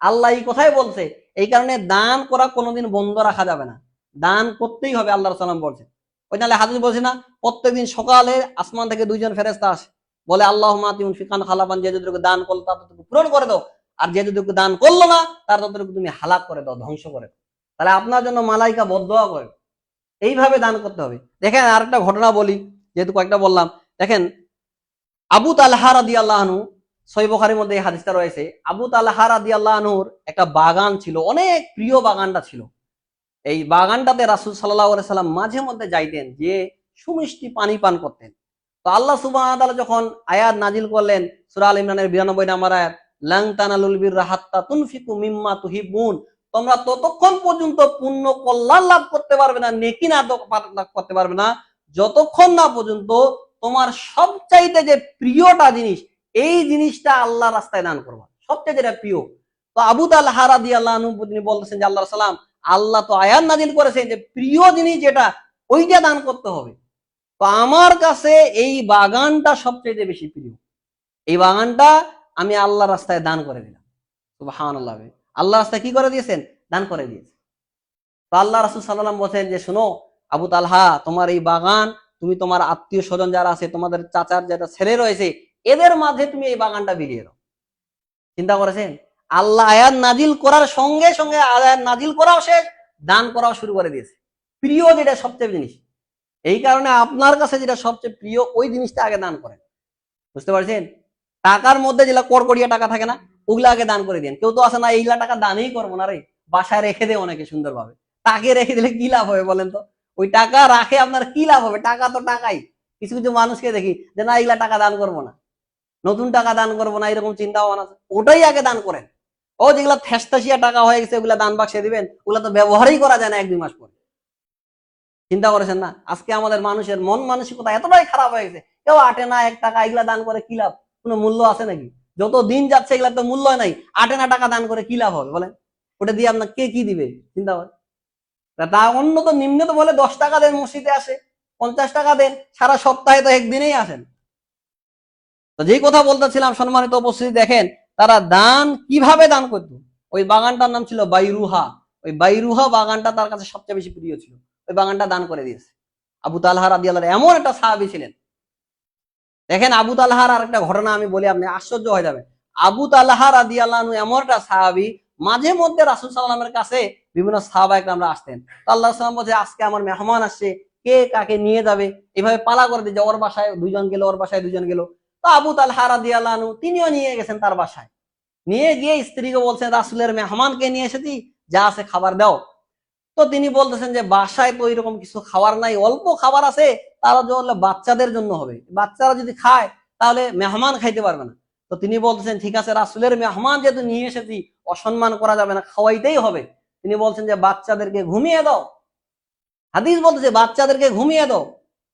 আল্লাহ এই কথাই বলছে। এই কারণে দান করা কোনোদিন বন্ধ রাখা যাবে না, দান করতেই হবে। আল্লাহ সাল্লাম বলছেন, ওই নাহলে হাদিস বলছে না, প্রত্যেকদিন সকালে আসমান থেকে 2 জন ফেরেশতা আসে, বলে আল্লাহুম্মা আতি মুনফিকান খালাফান, যে যতটুকু দান করলো তার ততটুকু পূরণ করে দাও, আর যে যতটুকু দান করলো না তার ততটুকু তুমি হালাক করে দাও, ধ্বংস করে দাও। তাহলে আপনার জন্য মালাইকা বদদোয়া করে। এইভাবে দান করতে হবে। দেখেন আরেকটা ঘটনা বলি, যেহেতু কয়েকটা বললাম। দেখেন আবু তালহা রাদিয়াল্লাহু আনহু, সহিহ বুখারীর মধ্যে এই হাদিসটা রয়েছে। আবু তালহা রাদিয়াল্লাহু আনহুর একটা বাগান ছিল, অনেক প্রিয় বাগানটা ছিল। এই বাগানটাতে রাসূল সাল্লাল্লাহু আলাইহি সাল্লাম মাঝে মধ্যে যাইতেন, যে সুমিষ্টি পানি পান করতেন। তো আল্লাহ সুবহানাহু ওয়া তাআলা যখন আয়াত নাজিল করলেন, সূরা আল ইমরানের 92 নম্বর আয়াত, লান তানালুল বিররা হাত্তা তুনফিকু মিম্মা তুহিব্বুন, তোমরা ততক্ষণ পর্যন্ত পূর্ণ কল্যাণ লাভ করতে পারবে না, নেকি না লাভ করতে পারবে না, যতক্ষণ না পর্যন্ত তোমার সবচাইতে যে প্রিয়টা জিনিস, এই জিনিসটা আল্লাহ রাস্তায় দান করবা, সবচেয়ে যেটা প্রিয়। তো আবু তালহা রাদিয়াল্লাহু আনহু তিনি বলতেছেন যে আল্লাহর সালাম, আল্লাহ তো আয়াত নাজিল করেছেন যে প্রিয় জিনিস যেটা, ওইটা দান করতে হবে। তো আমার কাছে এই বাগানটা সবচেয়ে বেশি প্রিয়, এই বাগানটা আমি আল্লাহ রাস্তায় দান করে দিলাম। সুবহানাল্লাহ, আল্লাহ রাস্তায় কি করে দিয়েছেন? দান করে দিয়েছেন। তো আল্লাহ রাসূল সাল্লাল্লাহু আলাইহি ওয়াসাল্লাম বলছেন যে শোনো আবু তালহা, তোমার এই বাগান, তুমি তোমার আত্মীয় স্বজন যারা আছে, তোমাদের চাচার যেটা ছেলে রয়েছে, এদের মাঝে তুমি এই বাগানটা বিলিয়ে দাও। চিন্তা করেছেন, আল্লাহ আয়াত নাজিল করার সঙ্গে সঙ্গে আয়াত নাজিল করাও শেষ, দান করাও শুরু করে দিয়েছে। প্রিয় যেটা সবচেয়ে জিনিস, এই কারণে আপনার কাছে যেটা সবচেয়ে প্রিয় ওই জিনিসটা আগে দান করেন। বুঝতে পারছেন? টাকার মধ্যে যেগুলা কড়কড়িয়া টাকা থাকে না, ওগুলা আগে দান করে দেন। কেউ তো আছে না এইগুলা টাকা দানই করবো না রে, বাসায় রেখে দেয় অনেকে সুন্দরভাবে। তাকে রেখে দিলে কি লাভ হবে বলেন তো? ওই টাকা রাখে আপনার কি লাভ হবে? টাকা তো টাকাই। কিছু কিছু মানুষকে দেখি যে না এইগুলা টাকা দান করবো না, নতুন টাকা দান করবো না, এরকম চিন্তা ভাবনা আছে। ওটাই আগে দান করেন। ও যেগুলা থেসতাসিয়া টাকা হয়ে গেছে ওগুলা দান বাক্সে দিবেন, ওগুলা তো ব্যবহারই করা যায় না 1-2 মাস পরে। চিন্তা করেছেন না? আজকে আমাদের মানুষের মন মানসিকতা এতটাই খারাপ হয়ে গেছে, কেউ আটে না 1 টাকা, এগুলা দান করে কি লাভ? কোনো মূল্য আছে নাকি? যত দিন যাচ্ছে এগুলা তো মূল্য নাই। আটে না টাকা দান করে কি লাভ হবে বলেন? ওটা দিয়ে আপনার কে কি দিবে? চিন্তা করেন। তা অন্য তো নিম্ন তো বলে 10 টাকা দেন, মসজিদে আসে 50 টাকা দেন, সারা সপ্তাহে তো একদিনেই আসেন। তো যেই কথা বলতেছিলাম সম্মানিত উপস্থিতি, দেখেন তারা দান কিভাবে দান করতো। ওই বাগানটার নাম ছিল বাইরুহা। ওই বাইরুহা বাগানটা তার কাছে সবচেয়ে বেশি প্রিয় ছিল, ওই বাগানটা দান করে দিয়েছে। আবু তালহা রাদিয়াল্লাহু আনহু এমন একটা সাহাবী ছিলেন। দেখেন আবু তালহার আরেকটা ঘটনা আমি বলি, আপনি আশ্চর্য হয়ে যাবেন। আবু তালহা রাদিয়াল্লাহু আনহু এমন একটা সাহাবী, মাঝে মধ্যে রাসূল সাল্লাল্লাহু আলাইহি ওয়াসাল্লামের কাছে বিভিন্ন সাহাবা একরামরা আসতেন। তো আল্লাহ সাল্লাম বলছে আজকে আমার মেহমান আসছে, কে কাকে নিয়ে যাবে, এইভাবে পালা করে দিয়ে, ওর বাসায় 2 জন গেল, ওর বাসায় 2 জন গেল। তো আবু তালহা রাদিয়াল্লাহু আনহু তিনিও নিয়ে গেছেন তার বাসায়। নিয়ে গিয়ে স্ত্রীকে বলছেন রাসূলের মেহমানকে নিয়ে এসেছি, যা আছে খাবার দাও। তো তিনি বলতেছেন যে বাসায় তো এরকম কিছু খাবার নাই, অল্প খাবার আছে, তারা যে বাচ্চাদের জন্য হবে, বাচ্চারা যদি খায় তাহলে মেহমান খাইতে পারবে না। তো তিনি বলতেছেন ঠিক আছে, রাসূলের মেহমান যেহেতু নিয়ে এসেছি, অসম্মান করা যাবে না, খাওয়াইতেই হবে। তিনি বলছেন যে বাচ্চাদেরকে ঘুমিয়ে দাও। হাদিস বলতেছে বাচ্চাদেরকে ঘুমিয়ে দাও,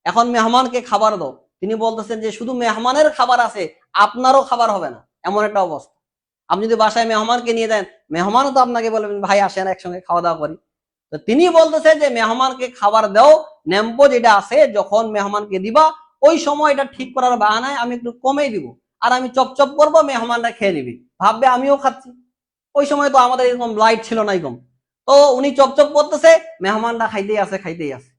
এখন মেহমানকে খাবার দাও। তিনি বলতেছেন যে শুধু মেহমানের খাবার আছে, আপনারও খাবার হবে না, এমন একটা অবস্থা। আপনি যদি বাসায় মেহমানকে নিয়ে যান, মেহমানও তো আপনাকে বলবেন ভাই আসেন একসঙ্গে খাওয়া দাওয়া করি। তো তিনি বলতেছে যে মেহমানকে খাবার দাও, নেম্পো যেটা আছে, যখন মেহমানকে দিবা ওই সময় এটা ঠিক করার বাহানায় আমি একটু কমেই দিব, আর আমি চপচপ করবো, মেহমানরা খেয়ে নিবি, ভাববে আমিও খাচ্ছি। ওই সময় তো আমাদের এরকম লাইট ছিল না এরকম। তো উনি চপচপ করতেছে, মেহমানরা খাইতেই আছে খাইতেই আছে।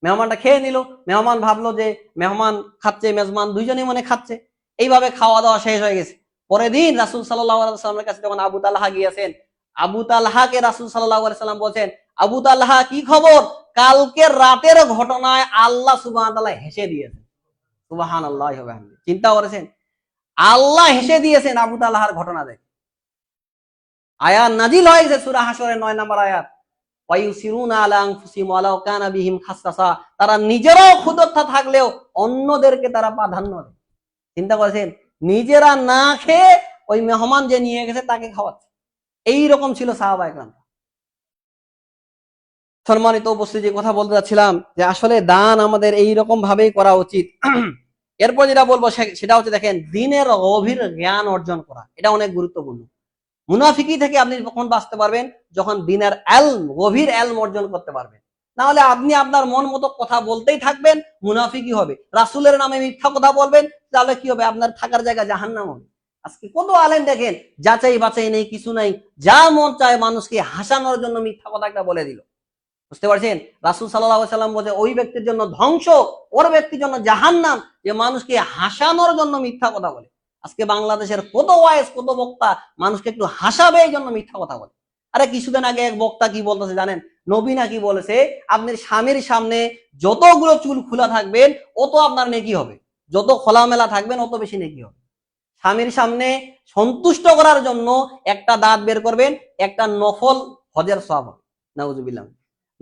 মেহমানটা খেয়ে নিল, মেহমান ভাবলো যে মেহমান খাচ্ছে, মেজমান দুইজনই মনে খাচ্ছে। এইভাবে খাওয়া দাওয়া শেষ হয়ে গেছে। পরের দিন রাসূল সাল্লাল্লাহু আলাইহি ওয়াসাল্লামের কাছে যখন আবু তালহা গিয়েছেন, আবু তালহাকে রাসূল সাল্লাল্লাহু আলাইহি ওয়াসাল্লাম বলছেন, আবু তালহা কি খবর? কালকের রাতের ঘটনায় আল্লাহ সুবহানাহু ওয়া তাআলা হেসে দিয়েছেন। সুবহানাল্লাহি ওয়া বিহামদিহি। চিন্তা করেছেন, আল্লাহ হেসে দিয়েছেন আবু তালহার ঘটনা দেখে। আয়াত নাজিল হয়ে গেছে সূরা হাশরের 9 নম্বর আয়াত, ওয়ায়ুসিরুনা আলা আনফুসিহিম ওয়ালাউ কানা বিহিম খাসাসা। তারা নিজেরাও ক্ষুধার্ত থাকলেও অন্যদেরকে তারা প্রাধান্য দেয়। চিন্তা করেছেন, নিজেরা না খেয়ে ওই মেহমান যে নিয়ে গেছে তাকে খাওয়াচ্ছে। এইরকম ছিল সাহাবা একরাম। সম্মানিত উপস্থিতি, যে কথা বলতে চাচ্ছিলাম যে আসলে দান আমাদের এই রকম ভাবেই করা উচিত। এরপর যেটা বলবো সেটা হচ্ছে, দেখেন, দিনের গভীর জ্ঞান অর্জন করা, এটা অনেক গুরুত্বপূর্ণ। মুনাফিকি থেকে আপনি কখন বাঁচতে পারবেন? যখন দিনের গভীর এলম অর্জন করতে পারবেন। না হলে আপনি আপনার মন মতো কথা বলতেই থাকবেন, মুনাফিকি হবে। রাসূলের নামে মিথ্যা কথা বলবেন, তাহলে কি হবে? আপনার থাকার জায়গা জাহান্নাম হবে। আজকে কত আলেম দেখেন, যাচাই বাছাই নেই, কিছু নাই, যা মন চায় মানুষকে হাসানোর জন্য মিথ্যা কথা একটা বলে দিল। বুঝতে পারছেন? রাসূল সাল্লাল্লাহু আলাইহি সাল্লাম বলে, ওই ব্যক্তির জন্য ধ্বংস, ওর ব্যক্তির জন্য জাহান্নাম, যে মানুষকে হাসানোর জন্য মিথ্যা কথা বলে। আজকে বাংলাদেশের কত ওয়াইজ, কত বক্তা মানুষকে একটু হাসাবে এই জন্য মিথ্যা কথা বলে। আরে কিছুদিন আগে এক বক্তা কি বলতেছে জানেন? নবী নাকি বলেছে, আপনি স্বামীর সামনে যতগুলো চুল খোলা থাকবেন অত আপনার নেকি হবে, যত খোলামেলা থাকবেন অত বেশি নেকি হবে। স্বামীর সামনে সন্তুষ্ট করার জন্য একটা দাঁত বের করবেন, একটা নফল হজের সওয়াব হবে। নাউজুবিল্লাহ।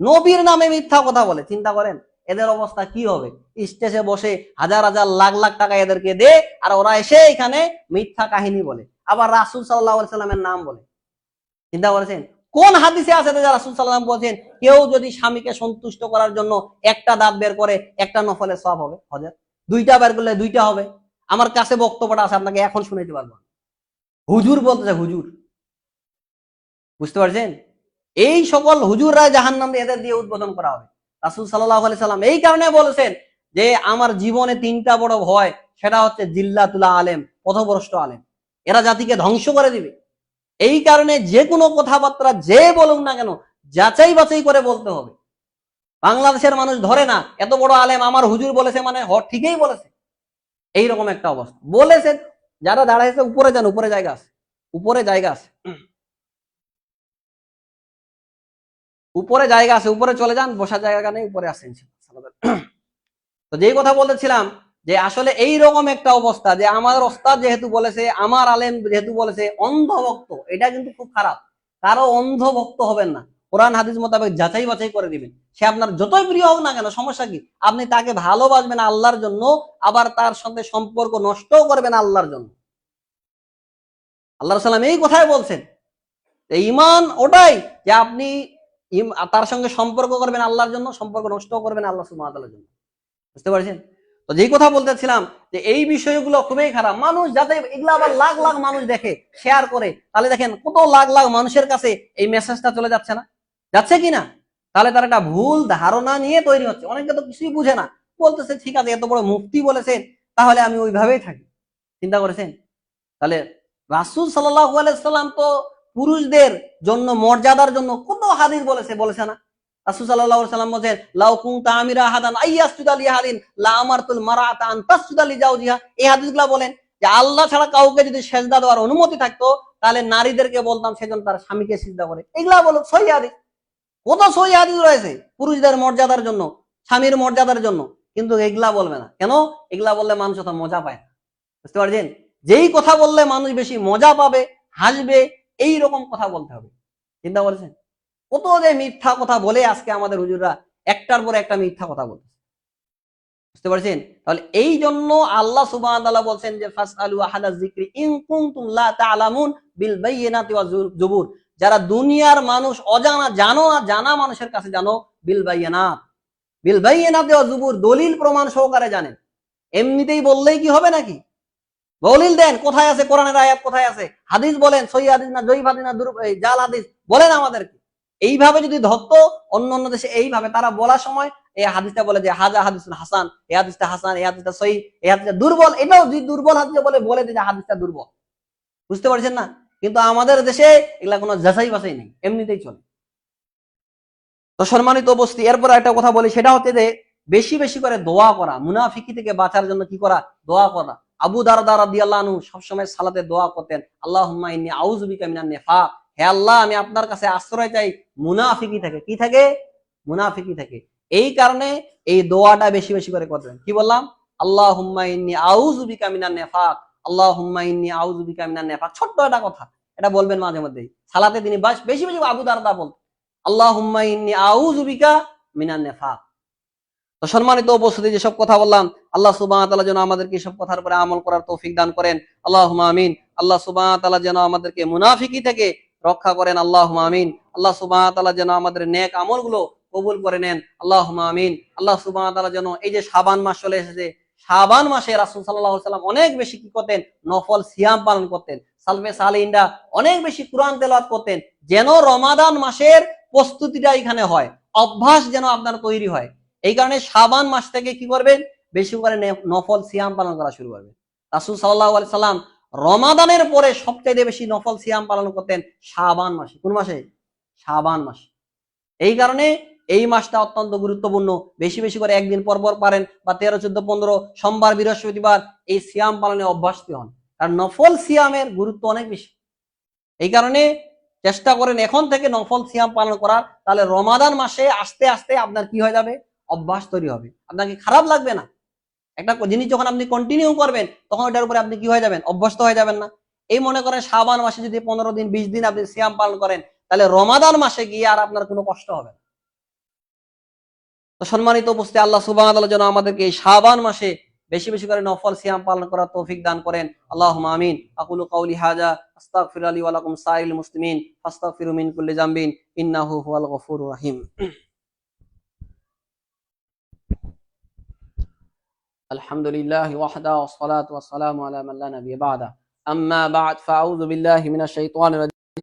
নবীর নামে মিথ্যা কথা বলে, চিন্তা করেন এদের অবস্থা কি হবে? স্টেজে বসে হাজার হাজার লাখ লাখ টাকা এদেরকে দে, আর ওরা এসে এখানে মিথ্যা কাহিনী বলে, আবার রাসূল সাল্লাল্লাহু আলাইহি সাল্লামের নাম বলে। চিন্তা করেছেন কোন হাদিসে আছে যে রাসূল সাল্লাল্লাহু আলাইহি সাল্লাম বলেছেন কেউ যদি স্বামীকে সন্তুষ্ট করার জন্য একটা দাঁত বের করে, একটা নফলের সওয়াব হবে হজের, দুইটা বের করলে দুইটা হবে? আমার কাছে বক্তব্যটা আছে, আপনাকে এখন শুনাইতে পারবো। হুজুর বলতেছে, হুজুর। বুঝতে পারছেন? এই সকল হুজুররা জাহান্নাম দিয়ে এদের দিয়ে উদ্বোধন করা হবে। রাসূল সাল্লাল্লাহু আলাইহি সাল্লাম এই কারণে বলেছেন যে আমার জীবনে তিনটা বড় ভয়, সেটা হচ্ছে জিল্লাতুল আলেম, পথভ্রষ্ট আলেম। এরা জাতিকে ধ্বংস করে দিবে। এই কারণে যে কোনো কথাবার্তা যে বলুন না কেন, যাচাই বাছাই করে বলতে হবে। বাংলাদেশের মানুষ ধরে না, এত বড় আলেম আমার হুজুর বলেছে মানে ঠিকই বলেছে, এইরকম একটা অবস্থা বলেছে। যারা দাঁড়াইছে উপরে যান, উপরে জায়গা আছে, উপরে জায়গা আছে, উপরে জায়গা আছে, উপরে চলে যান, বসার জায়গা নেই, উপরে আসেন। তো যেই কথা বলতেছিলাম যে আসলে এই রকম একটা অবস্থা, যে আমার ওস্তাদ যেহেতু বলেছে, আমার আলেম যেহেতু বলেছে, অন্ধভক্ত, এটা কিন্তু খুব খারাপ। কারো অন্ধভক্ত হবেন না, কোরআন হাদিস মোতাবেক যাচাই বাছাই করে দিবেন। সে আপনার যতই প্রিয় হোক না কেন, সমস্যা কি? আপনি তাকে ভালোবাসবেন আল্লাহর জন্য, আবার তার সঙ্গে সম্পর্ক নষ্টও করবেন আল্লাহর জন্য। আল্লাহ সাল্লাম এই কথাই বলছেন, ঈমান ওটাই যে আপনি তার সঙ্গে সম্পর্ক করবেন আল্লাহর জন্য, সম্পর্ক নষ্ট করবেন আল্লাহ সুবহানাহু ওয়া তাআলার জন্য। বুঝতে পারছেন? তো যেই কথা বলতেছিলাম যে এই বিষয়গুলো খুবই খারাপ। মানুষ যাতে এগুলো আবার লাখ লাখ মানুষ দেখে, শেয়ার করে, তাহলে দেখেন কত লাখ লাখ মানুষের কাছে এই মেসেজটা চলে যাচ্ছে না? যাচ্ছে কিনা? তাহলে তার একটা ভুল ধারণা নিয়ে তৈরি হচ্ছে। অনেকে তো কিছুই বুঝে না, বলতেছে ঠিক আছে, এত বড় মুফতি বলেছেন, তাহলে আমি ওইভাবেই থাকি। চিন্তা করেছেন? তাহলে রাসূল সাল্লাল্লাহু আলাইহি সাল্লাম তো পুরুষদের জন্য মর্যাদার জন্য কত হাদিস বলেছে না? রাসূল সাল্লাল্লাহু আলাইহি সাল্লাম বলেন, লাউ কুনতা আমিরা হাদান আইয়াসজুদা লিহাদিন লা আমারতুল মারআতা আন তাসজুদা লিজাওজিহা। এই হাদিসগুলো বলেন যে আল্লাহ ছাড়া কাউকে যদি সেজদা দেওয়ার অনুমতি থাকতো, তাহলে নারীদেরকে বলতাম সেজন্য তার স্বামীকে সিজদা করে। এগুলা বলো সহিহ হাদিস। কত সহিহ হাদিস রয়েছে পুরুষদের মর্যাদার জন্য, স্বামীর মর্যাদার জন্য, কিন্তু এগুলা বলবে না কেন? এগুলা বললে মানুষ অত মজা পায় না। বুঝতে পারছেন? যেই কথা বললে মানুষ বেশি মজা পাবে, হাসবে, এই রকম কথা বলতে হবে। চিন্তা করেছেন? কত যে মিথ্যা কথা বলে আজকে আমাদের হুজুররা, একটার পর একটা মিথ্যা কথা বলছে। বুঝতে পারছেন? তাহলে এই জন্য আল্লাহ সুবহানাহু ওয়া তাআলা বলছেন যে ফাসআলু আহলা যিকরি ইন কুনতুম লা তা'লামুন বিল বায়িনাতি ওয়াজ জুবুর। যারা দুনিয়ার মানুষ অজানা জানো না, জানা মানুষের কাছে জানো, বিল বায়িনাত, বিল বায়িনাতি ওয়াজ জুবুর, দলিল প্রমাণ সহকারে জানেন। এমনিতেই বললেই কি হবে নাকি? দলিল দেন, কোথায় আছে কোরআনের আয়াত, কোথায় আছে হাদিস, বলেন সহিহ হাদিস না জয়ীফ হাদিস না জাল হাদিস, বলেন আমাদেরকে। এইভাবে যদি ধরতো, অন্য দেশে এইভাবে তারা বলার সময় এই হাদিসটা বলে যে হাজা হাদিসুল হাসান, এই হাদিসটা হাসান, এই হাদিসটা সহিহ, এই হাদিসটা দুর্বল, এটাও যদি দুর্বল হাদিস বলে যে হাদিসটা দুর্বল। বুঝতে পারছেন না? কিন্তু আমাদের দেশে এগুলা কোনো যাচাই বাছাই নেই, এমনিতেই চলে। তো সম্মানিত উপস্থিতি, এরপর একটা কথা বলি, সেটা হচ্ছে যে বেশি বেশি করে দোয়া করা, মুনাফিকি থেকে বাঁচার জন্য কি করা? দোয়া করা। আবু দারদা রাদিয়াল্লাহু আনহু সবসময় সালাতে দোয়া করতেন, আল্লাহুম্মা ইন্নী আউযু বিকা মিনান নিফাক, হে আল্লাহ আমি আপনার কাছে আশ্রয় চাই মুনাফিকি থেকে। কি থেকে? মুনাফিকি থেকে। এই কারণে এই দোয়াটা বেশি বেশি করে করতেন। কি বললাম? আল্লাহুম্মা ইন্নী আউযু বিকা মিনান নিফাক, আল্লাহুম্মা ইন্নী আউযু বিকা মিনান নিফাক। ছোট্ট একটা কথা, এটা বলবেন মাঝে মধ্যেই সালাতে। তিনি বেশি বেশি আবু দারদা বলতেন, আল্লাহুম্মা ইন্নী আউযু বিকা মিনান নিফাক। তো সম্মানিত উপস্থিতি, যেসব কথা বললাম, আল্লাহ সুবহানাহু ওয়া তাআলা যেন আমাদেরকে সব কথার উপরে আমল করার তৌফিক দান করেন। আল্লাহুম্মা আমিন। আল্লাহ সুবহানাহু ওয়া তাআলা যেন আমাদেরকে মুনাফিকি থেকে রক্ষা করেন। আল্লাহুম্মা আমিন। আল্লাহ সুবহানাহু ওয়া তাআলা যেন আমাদের নেক আমলগুলো কবুল করে নেন, আল্লাহুম্মা আমিন। আল্লাহ সুবহানাহু ওয়া তাআলা যেন এই যে শাবান মাস চলে এসেছে, শাবান মাসে রাসূল সাল্লাল্লাহু আলাইহি ওয়াসাল্লাম অনেক বেশি কি করতেন, নফল সিয়াম পালন করতেন। সালফে সালেহিনরা অনেক বেশি কোরআন তেলাওয়াত করতেন, যেন রমাদান মাসের প্রস্তুতিটা এখানে হয়, অভ্যাস যেন আপনার তৈরি হয়। এই কারণে শাবান মাস থেকে কি করবেন, বেশি করে নফল সিয়াম পালন করা শুরু করবেন। রাসূল সাল্লাল্লাহু আলাইহি সাল্লাম রমাদানের পরে সবচাইতে বেশি নফল সিয়াম পালন করতেন শাবান মাসে। কোন মাসে? শাবান মাসে। এই কারণে এই মাসটা অত্যন্ত গুরুত্বপূর্ণ। বেশি বেশি করে একদিন পর পর পারেন, বা 13, 14, 15 সোমবার, বৃহস্পতিবার এই সিয়াম পালনে অভ্যস্ত হন, কারণ নফল সিয়ামের গুরুত্ব অনেক বেশি। এই কারণে চেষ্টা করেন এখন থেকে নফল সিয়াম পালন করার, তাহলে রমাদান মাসে আস্তে আস্তে আপনার কি হয়ে যাবে, অভ্যাস তৈরি হবে, আপনাকে খারাপ লাগবে না। একটা জিনিস যখন আপনি কন্টিনিউ করবেন, তখন ওটার উপরে আপনি কি হয়ে যাবেন, অভ্যস্ত হয়ে যাবেন না। এই মনে করেন শাবান মাসে যদি 15 দিন 20 দিন আপনি সিয়াম পালন করেন, তাহলে রমাদান মাসে গিয়ে আর আপনার কোনো কষ্ট হবে না। তো সম্মানিত উপস্থিতি, আল্লাহ সুবহানাহু ওয়া তাআলা যেন আমাদেরকে এই শাবান মাসে বেশি বেশি করে নফল সিয়াম পালন করার তৌফিক দান করেন। আল্লাহুম্মা আমিন। আকুলু কাউলি হাযা আস্তাগফিরু লি ওয়া লাকুম সাইরিল মুসলিমিন ফাস্তাগফিরু মিন কুল্লি যামবিন ইন্নাহু হুয়াল গফুরুর রহিম। আলহামদুলিল্লাহি ওয়াহদা ওয়াস সালাতু ওয়াস সালামু আলা মান লা নাবিয়্যা বা'দা। আম্মা বা'দ, ফাআউযু বিল্লাহি মিনাশ শাইতানির